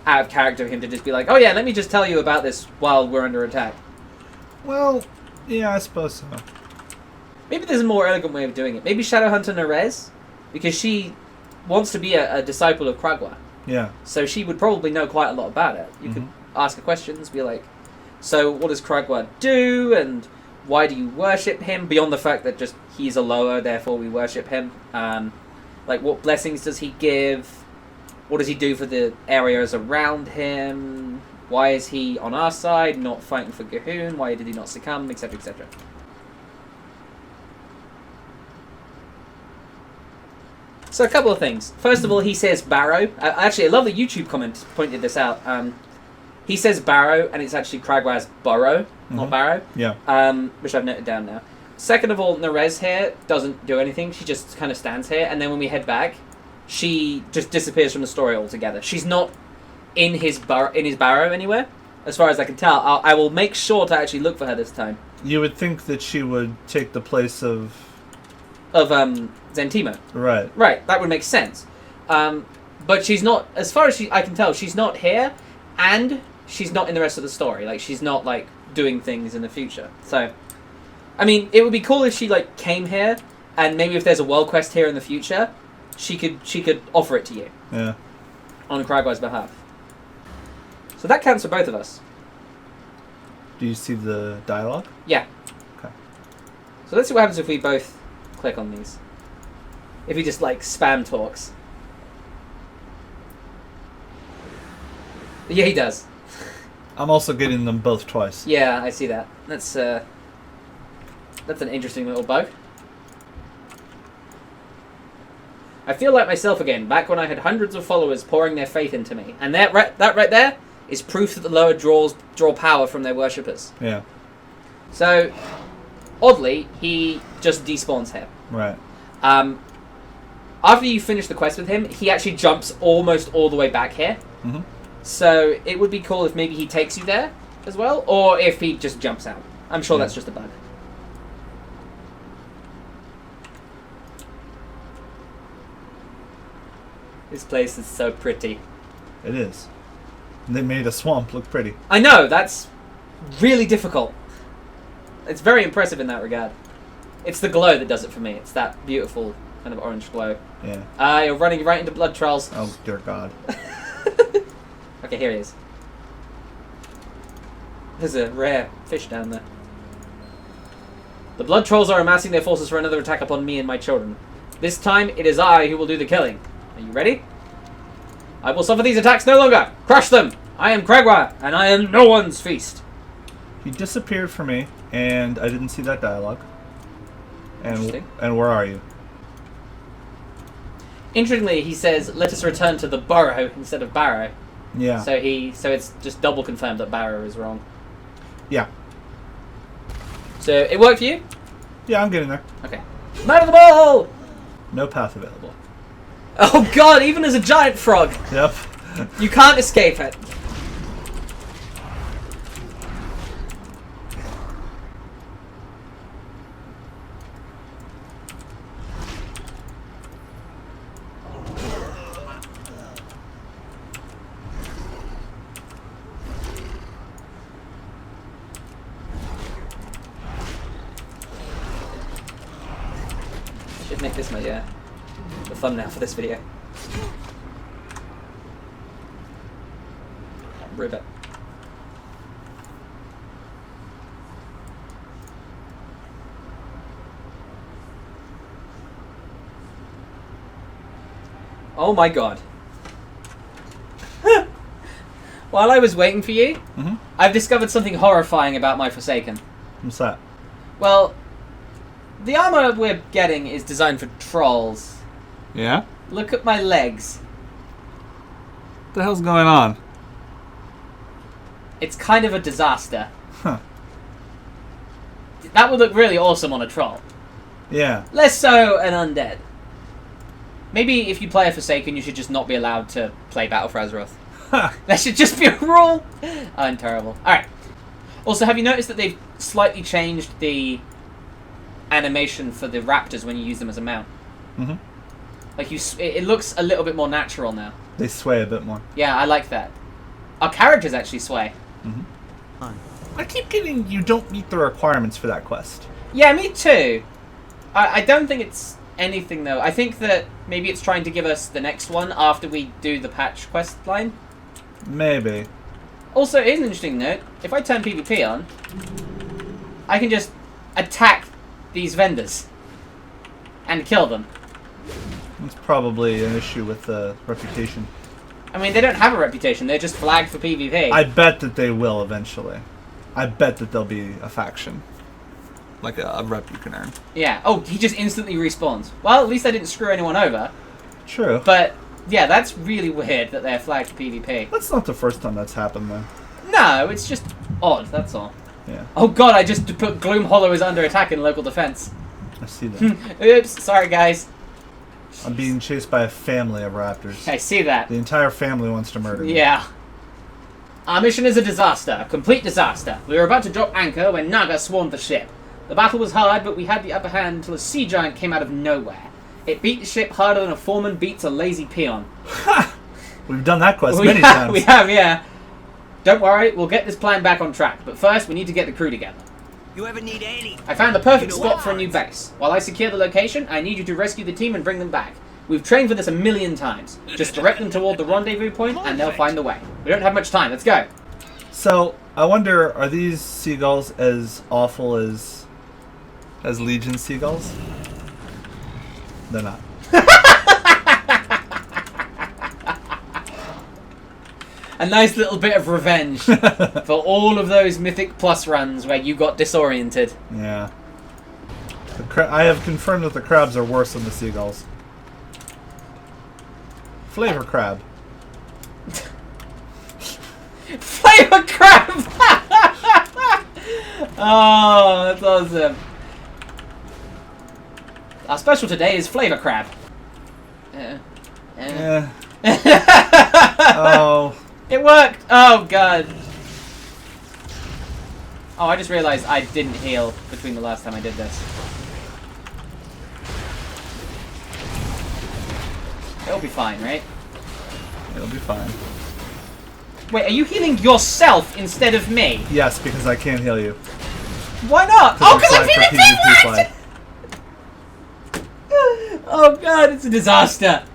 out of character of him to just be like, oh yeah, let me just tell you about this while we're under attack?
Well, yeah, I suppose so.
Maybe there's a more elegant way of doing it. Maybe Shadowhunter Nerez, because she wants to be a disciple of Kragwa.
Yeah.
So she would probably know quite a lot about it. You could ask her questions, be like, so what does Kragwa do, and why do you worship him? Beyond the fact that just he's a lower, therefore we worship him. Like, what blessings does he give? What does he do for the areas around him? Why is he on our side, not fighting for Gahoon? Why did he not succumb, etc., etc.? So a couple of things. First of all, he says Barrow. Actually, I love the YouTube comment pointed this out. He says Barrow, and it's actually Kragwa's Burrow, not Barrow.
Yeah.
Which I've noted down now. Second of all, Nerez here doesn't do anything. She just kind of stands here, and then when we head back, she just disappears from the story altogether. She's not in his barrow anywhere, as far as I can tell. I will make sure to actually look for her this time.
You would think that she would take the place of
Zentimo.
Right.
Right, that would make sense. But she's not, as far as I can tell, she's not here, and she's not in the rest of the story. Like, she's not, like, doing things in the future. So, I mean, it would be cool if she, like, came here, and maybe if there's a world quest here in the future, she could offer it to you.
Yeah.
On Kragwa's behalf. So that counts for both of us.
Do you see the dialogue?
Yeah.
Okay.
So let's see what happens if we both click on these. If he just, like, spam talks. Yeah, he does.
I'm also getting them both twice.
Yeah, I see that. That's an interesting little bug. I feel like myself again, back when I had hundreds of followers pouring their faith into me. And that right there is proof that the lower draw power from their worshippers.
Yeah.
So, oddly, he just despawns here.
Right.
After you finish the quest with him, he actually jumps almost all the way back here.
Mm-hmm.
So it would be cool if maybe he takes you there as well, or if he just jumps out. I'm sure that's just a bug. This place is so pretty.
It is. They made a swamp look pretty.
I know, that's really difficult. It's very impressive in that regard. It's the glow that does it for me. It's that beautiful kind of orange glow.
Yeah.
You're running right into blood trolls.
Oh, dear God.
Okay, here he is. There's a rare fish down there. The blood trolls are amassing their forces for another attack upon me and my children. This time, it is I who will do the killing. Are you ready? I will suffer these attacks no longer. Crush them. I am Kregwa, and I am no one's feast.
He disappeared from me, and I didn't see that dialogue.
Interesting.
And where are you?
Interestingly, he says, "Let us return to the burrow" instead of Barrow.
Yeah.
So it's just double confirmed that Barrow is wrong.
Yeah.
So it worked for you?
Yeah, I'm getting there.
Okay. Man of the ball!
No path available.
Oh god, even as a giant frog,
Yep.
you can't escape it. Should make this my the thumbnail for this video. Ribbit. Oh my god. While I was waiting for you, I've discovered something horrifying about my Forsaken.
What's that?
Well, the armor we're getting is designed for trolls.
Yeah?
Look at my legs.
What the hell's going on?
It's kind of a disaster.
Huh.
That would look really awesome on a troll.
Yeah.
Less so an undead. Maybe if you play a Forsaken, you should just not be allowed to play Battle for Azeroth. That should just be a rule. I'm terrible. Alright. Also, have you noticed that they've slightly changed the animation for the raptors when you use them as a mount?
Mm-hmm.
Like it looks a little bit more natural now.
They sway a bit more.
Yeah, I like that. Our characters actually sway.
Mm-hmm. I keep getting you don't meet the requirements for that quest.
Yeah, me too. I don't think it's anything though. I think that maybe it's trying to give us the next one after we do the patch quest line.
Maybe.
Also, here's an interesting note. If I turn PvP on, I can just attack these vendors and kill them.
It's probably an issue with the reputation.
I mean, they don't have a reputation. They're just flagged for PvP.
I bet that they will eventually. I bet that there'll be a faction. Like a rep you can earn.
Yeah. Oh, he just instantly respawns. Well, at least I didn't screw anyone over.
True.
But, yeah, that's really weird that they're flagged for PvP.
That's not the first time that's happened, though.
No, it's just odd, that's all.
Yeah.
Oh god, I just put Gloom Hollow is under attack in local defense.
I see that.
Oops, sorry guys.
I'm being chased by a family of raptors.
I see that.
The entire family wants to murder me.
Yeah. Our mission is a disaster, a complete disaster. We were about to drop anchor when Naga swarmed the ship. The battle was hard, but we had the upper hand until a sea giant came out of nowhere. It beat the ship harder than a foreman beats a lazy peon.
Ha! We've done that quest many times.
We have, yeah. Don't worry, we'll get this plan back on track, but first we need to get the crew together.
You ever need any?
I found the perfect
You know
spot
what?
for a new base. While I secure the location, I need you to rescue the team and bring them back. We've trained for this a million times. Just direct them toward the rendezvous point and they'll find the way. We don't have much time, let's go.
So, I wonder, are these seagulls as awful as Legion seagulls? They're not.
A nice little bit of revenge for all of those Mythic Plus runs where you got disoriented.
Yeah. I have confirmed that the crabs are worse than the seagulls. Flavor crab.
Flavor crab! Oh, that's awesome. Our special today is flavor crab.
Oh.
It worked! Oh, God. Oh, I just realized I didn't heal between the last time I did this. It'll be fine, right?
It'll be fine.
Wait, are you healing yourself instead of me?
Yes, because I can't heal you.
Why not? Oh, because I'm
flagged for
PvP
PvP
flagged! Oh, God, it's a disaster.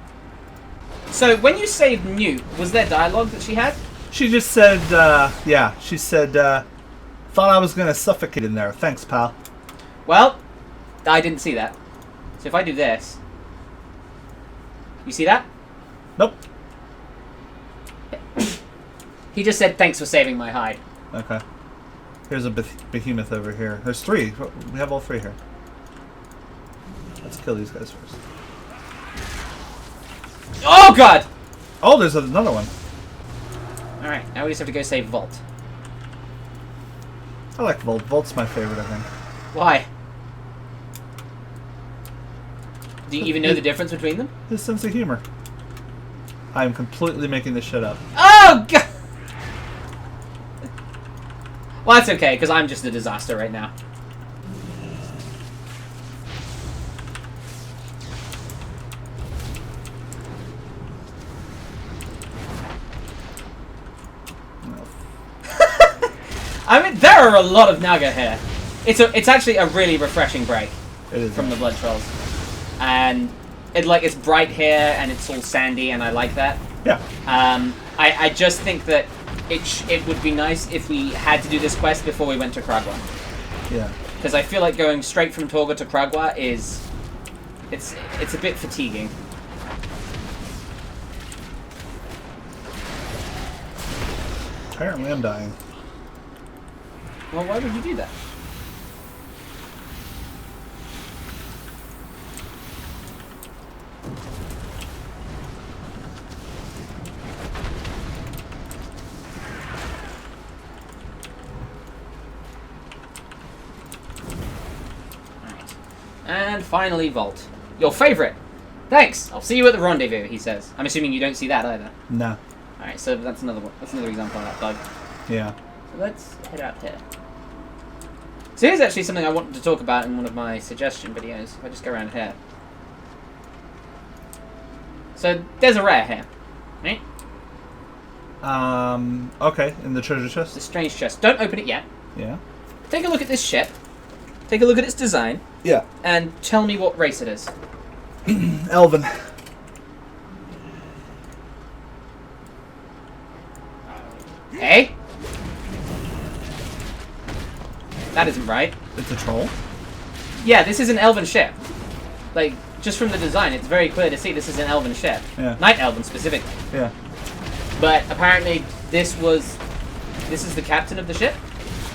So, when you saved Newt, was there dialogue that she had?
She just said, yeah, she said, thought I was gonna suffocate in there. Thanks, pal.
Well, I didn't see that. So if I do this... You see that?
Nope.
He just said thanks for saving my hide.
Okay. Here's a behemoth over here. There's 3. We have all 3 here. Let's kill these guys first.
Oh god!
Oh, there's another one.
Alright, now we just have to go save Vault.
I like Volt. Volt's my favorite, I think.
Why? Do you even know the difference between them?
His sense of humor. I am completely making this shit up.
Oh god! Well, that's okay, because I'm just a disaster right now. I mean, there are a lot of Naga here. It's actually a really refreshing break from the Blood Trolls, and it's bright here and it's all sandy, and I like that.
Yeah.
I just think that it would be nice if we had to do this quest before we went to Kragwa.
Yeah.
Because I feel like going straight from Torga to Kragwa it's a bit fatiguing.
Apparently I'm dying.
Well, why would you do that? Alright. And finally, Vault. Your favorite! Thanks! I'll see you at the rendezvous, he says. I'm assuming you don't see that either.
No.
Alright, so that's another one. That's another example of that bug.
Yeah.
So let's head out here. So here's actually something I wanted to talk about in one of my suggestion videos. If I just go around here. So there's a rare here, right?
Okay, in the treasure
The
chest?
strange chest. Don't open it yet.
Yeah.
Take a look at this ship. Take a look at its design.
Yeah.
And tell me what race it is.
Elven.
Eh? That isn't right.
It's a troll?
Yeah, this is an elven ship. Like, just from the design, it's very clear to see this is an elven ship.
Yeah.
Night elven, specifically.
Yeah.
But apparently, this is the captain of the ship?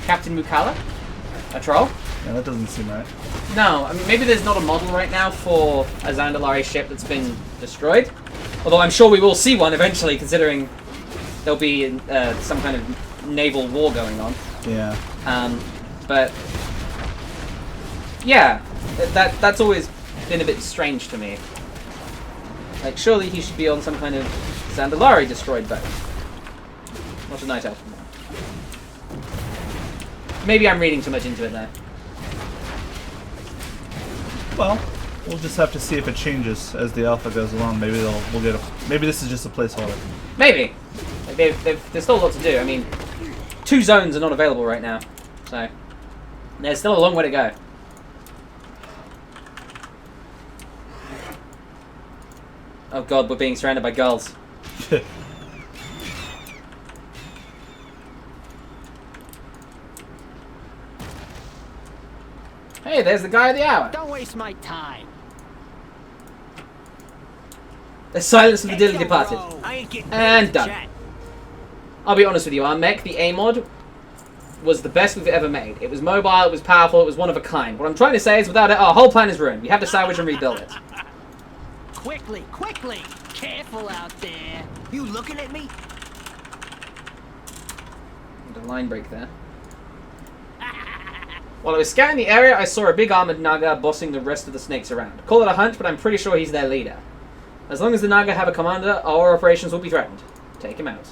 Captain Mukala? A troll?
Yeah, that doesn't seem right.
No, I mean, maybe there's not a model right now for a Zandalari ship that's been destroyed. Although I'm sure we will see one eventually, considering there'll be some kind of naval war going on.
Yeah.
But yeah, that's always been a bit strange to me. Like, surely he should be on some kind of Zandalari destroyed boat, not a Night Elf. Maybe I'm reading too much into it there.
Well, we'll just have to see if it changes as the alpha goes along. Maybe we'll get maybe this is just a placeholder.
Maybe. Like there's still a lot to do. I mean, 2 zones are not available right now, so there's still a long way to go. Oh god, we're being surrounded by gulls. Hey, there's the guy of the hour.
Don't waste my time.
The silence of the dearly departed.
I ain't getting
And done.
chat.
I'll be honest with you, our mech, the A-mod, was the best we've ever made. It was mobile, it was powerful, it was one of a kind. What I'm trying to say is without it, our whole plan is ruined. We have to salvage and rebuild it.
Quickly, quickly! Careful out there. You looking at me?
And a line break there. While I was scanning the area, I saw a big armored Naga bossing the rest of the snakes around. Call it a hunch, but I'm pretty sure he's their leader. As long as the Naga have a commander, our operations will be threatened. Take him out.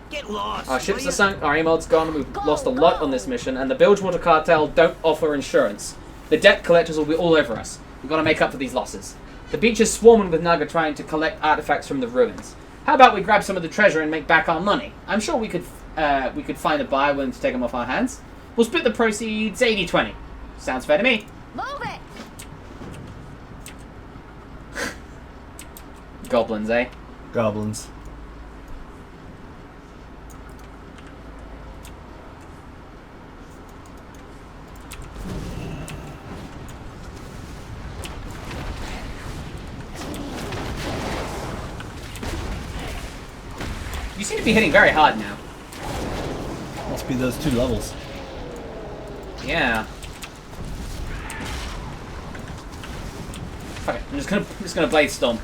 Get lost.
Our ships
will
are
ya?
sunk, our AMOD's gone, we've lost a lot on this mission, and the Bilgewater Cartel don't offer insurance. The debt collectors will be all over us. We've got to make up for these losses. The beach is swarming with Naga trying to collect artifacts from the ruins. How about we grab some of the treasure and make back our money? I'm sure we could find a buyer willing to take them off our hands. We'll split the proceeds 80-20. Sounds fair to me.
Move it!
Goblins, eh?
Goblins.
You seem to be hitting very hard now.
Must be those 2 levels.
Yeah. Fuck it. I'm just gonna Blade Storm.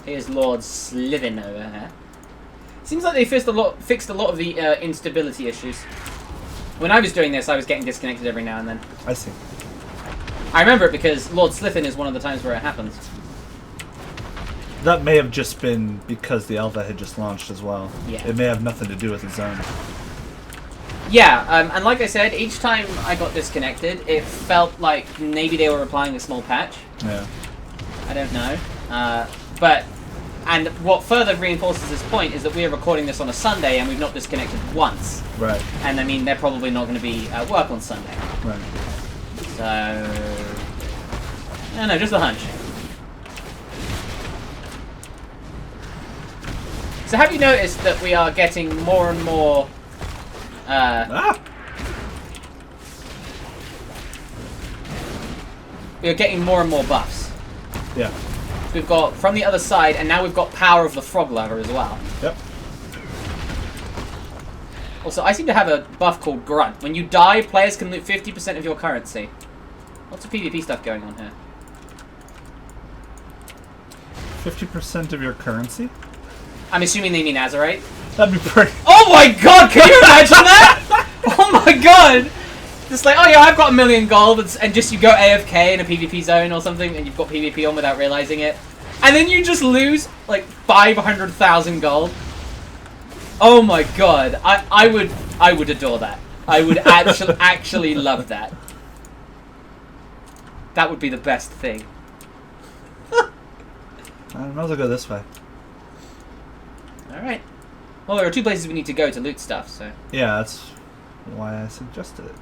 Here's Lord Slithin over here. Seems like they fixed a lot of the instability issues. When I was doing this, I was getting disconnected every now and then.
I see.
I remember it because Lord Slithin is one of the times where it happens.
That may have just been because the Alpha had just launched as well.
Yeah.
It may have nothing to do with the zone.
Yeah, and like I said, each time I got disconnected, it felt like maybe they were applying a small patch.
Yeah.
I don't know. And what further reinforces this point is that we are recording this on a Sunday and we've not disconnected once.
Right.
And I mean, they're probably not going to be at work on Sunday.
Right.
So, I don't know, just a hunch. So have you noticed that we are getting more and more... We are getting more and more buffs.
Yeah.
We've got from the other side, and now we've got power of the frog lover as well.
Yep.
Also, I seem to have a buff called Grunt. When you die, players can loot 50% of your currency. Lots of PvP stuff going on here.
50% of your currency?
I'm assuming they mean Azeroth.
That'd be pretty...
Oh my god, can you imagine that? Oh my god! Just like, oh yeah, I've got 1 million gold, and just you go AFK in a PvP zone or something, and you've got PvP on without realizing it. And then you just lose, like, 500,000 gold. Oh my god, I would adore that. I would actually love that. That would be the best thing.
I might as well go this way.
Alright. Well, there are 2 places we need to go to loot stuff, so...
Yeah, that's why I suggested it.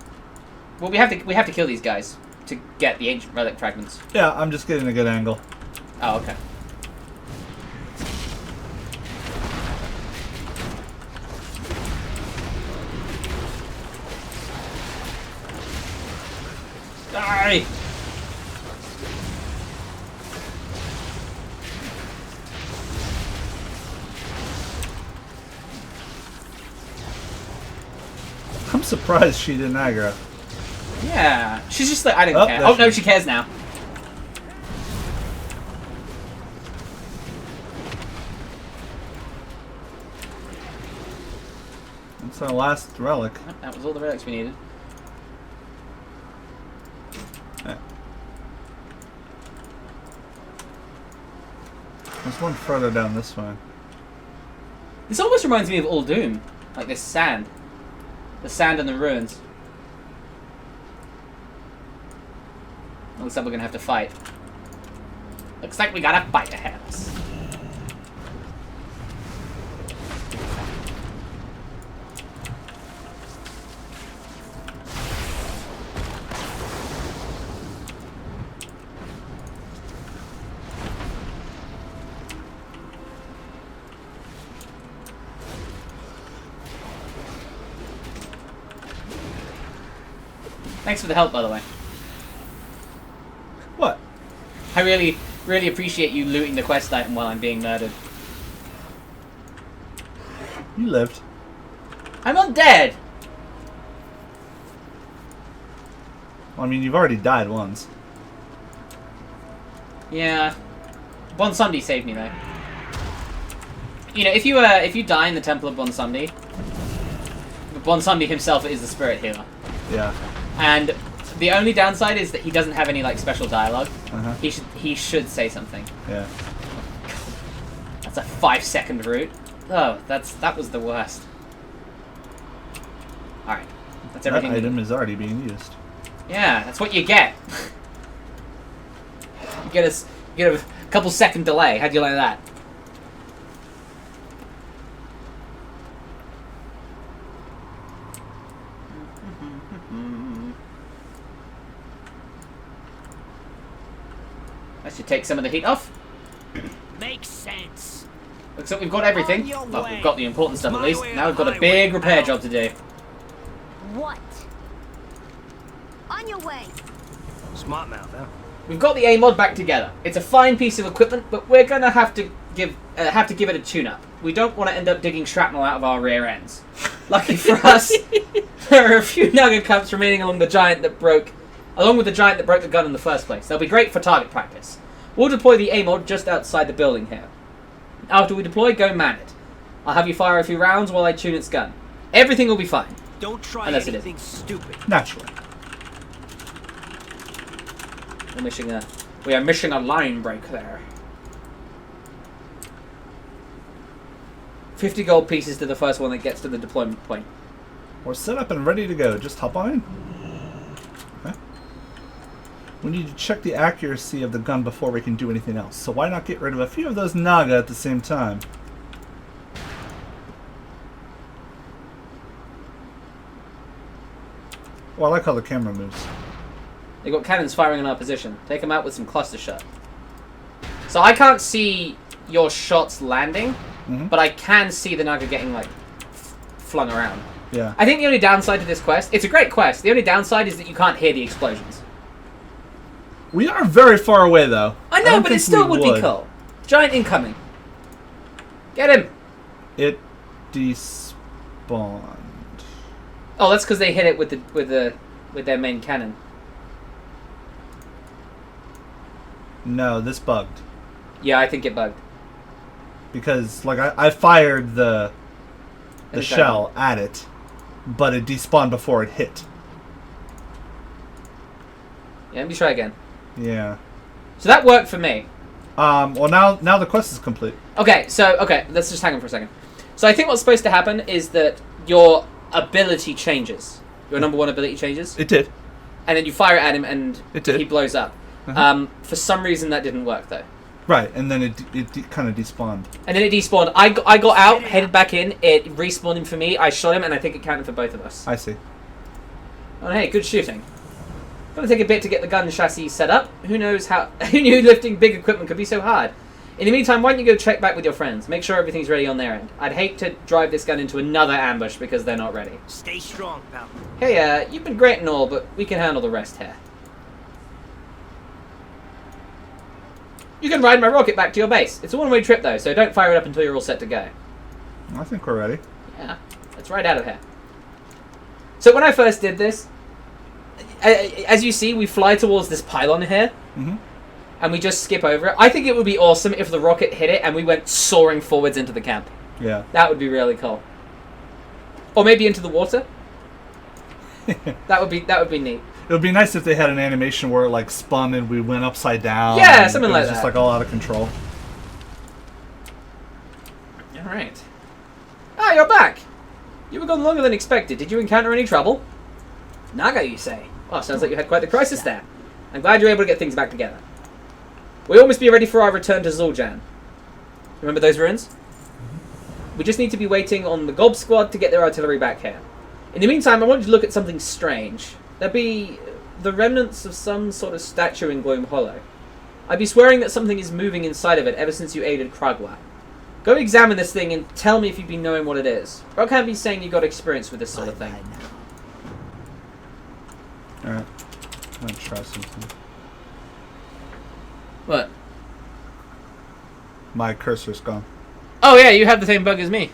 Well, we have to kill these guys to get the ancient relic fragments.
Yeah, I'm just getting a good angle.
Oh, okay. Die!
I'm surprised she didn't aggro.
Yeah, she's just like, I don't
Oh,
care.
there
Oh, no,
she
she cares now.
That's our last relic.
Yep, that was all the relics we needed.
Yeah. There's one further down this way.
This almost reminds me of All Doom. Like this sand. The sand and the ruins. Looks like we're gonna have to fight. Looks like we got a fight ahead of us. Thanks for the help, by the way.
What?
I really, really appreciate you looting the quest item while I'm being murdered.
You lived.
I'm undead!
Well, I mean, you've already died once.
Yeah. Bonsumdi saved me, though. You know, if you die in the Temple of Bonsumdi, Bonsumdi himself is the spirit healer.
Yeah.
And the only downside is that he doesn't have any, like, special dialogue.
Uh-huh.
He should say something.
Yeah.
That's a 5-second route. Oh, that was the worst. Alright. That's
That
everything.
item is already being used.
Yeah, that's what you get. You get a couple second delay. How'd you like that? That should take some of the heat off.
Makes sense.
Looks like we've got everything.
On your
Well,
way.
we've got the important stuff at
My
least.
way
Now
or
we've got a
highway,
big repair
pal.
job to do.
What? On your way.
Smart mouth, huh?
We've got the A-Mod back together. It's a fine piece of equipment, but we're going to have to give it a tune-up. We don't want to end up digging shrapnel out of our rear ends. Lucky for us, there are a few Naga cups remaining along with the giant that broke the gun in the first place. They'll be great for target practice. We'll deploy the A-Mod just outside the building here. After we deploy, go man it. I'll have you fire a few rounds while I tune its gun. Everything will be fine.
Don't try
Unless
anything stupid.
Naturally.
We are missing a line break there. 50 gold pieces to the first one that gets to the deployment point.
We're set up and ready to go. Just hop on in. Okay. We need to check the accuracy of the gun before we can do anything else. So why not get rid of a few of those Naga at the same time? Oh, I like how the camera moves.
They got cannons firing in our position. Take them out with some cluster shot. So I can't see your shots landing, but I can see the Naga getting like flung around.
Yeah.
I think the only downside to this quest, it's a great quest. The only downside is that you can't hear the explosions.
We are very far away, though.
I know, but it still would be cool. Giant incoming. Get him.
It despawned.
Oh, that's because they hit it with their main cannon.
No, this bugged.
Yeah, I think it bugged.
Because, like, I fired the
And
shell at it, but it despawned before it hit.
Yeah, let me try again.
Yeah.
So that worked for me.
Well, now the quest is complete.
Okay, let's just hang on for a second. So I think what's supposed to happen is that your ability changes. Your number one ability changes.
It did.
And then you fire it at him and
It did.
he blows up.
Uh-huh.
For some reason that didn't work though.
Right, and then it kind of despawned.
And then it despawned. I got out, headed back in. It respawned him for me. I shot him, and I think it counted for both of us.
I see.
Oh, hey, good shooting. Gonna take a bit to get the gun chassis set up. Who knows how? Who knew lifting big equipment could be so hard? In the meantime, why don't you go check back with your friends? Make sure everything's ready on their end. I'd hate to drive this gun into another ambush because they're not ready.
Stay strong, pal.
Hey, you've been great and all, but we can handle the rest here. You can ride my rocket back to your base. It's a one-way trip, though, so don't fire it up until you're all set to go.
I think we're ready.
Yeah, let's ride out of here. So when I first did this, as you see, we fly towards this pylon here, and we just skip over it. I think it would be awesome if the rocket hit it and we went soaring forwards into the camp.
Yeah.
That would be really cool. Or maybe into the water. That would be neat.
It would be nice if they had an animation where it like spun and we went upside down.
Yeah, something like
that. It was just
that.
like all out of control.
All right. Ah, you're back. You were gone longer than expected. Did you encounter any trouble? Naga, you say? Oh, sounds like you had quite the crisis there. I'm glad you're able to get things back together. We almost be ready for our return to Zul'Jan. Remember those ruins? We just need to be waiting on the Gob squad to get their artillery back here. In the meantime, I want you to look at something strange. There'd be the remnants of some sort of statue in Gloom Hollow. I'd be swearing that something is moving inside of it ever since you aided Kragwa. Go examine this thing and tell me if you've been knowing what it is. I can't be saying you got experience with this sort of thing.
Alright. I'm gonna try something.
What?
My cursor's gone.
Oh yeah, you have the same bug as me.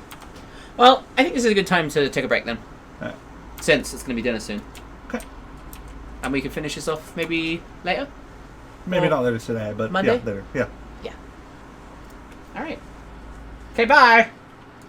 Well, I think this is a good time to take a break then.
Alright.
Since it's going to be dinner soon.
Okay.
And we can finish this off maybe later?
Maybe
Or
not later today, but
Monday?
yeah, later. Yeah.
Yeah. Alright. Okay, bye!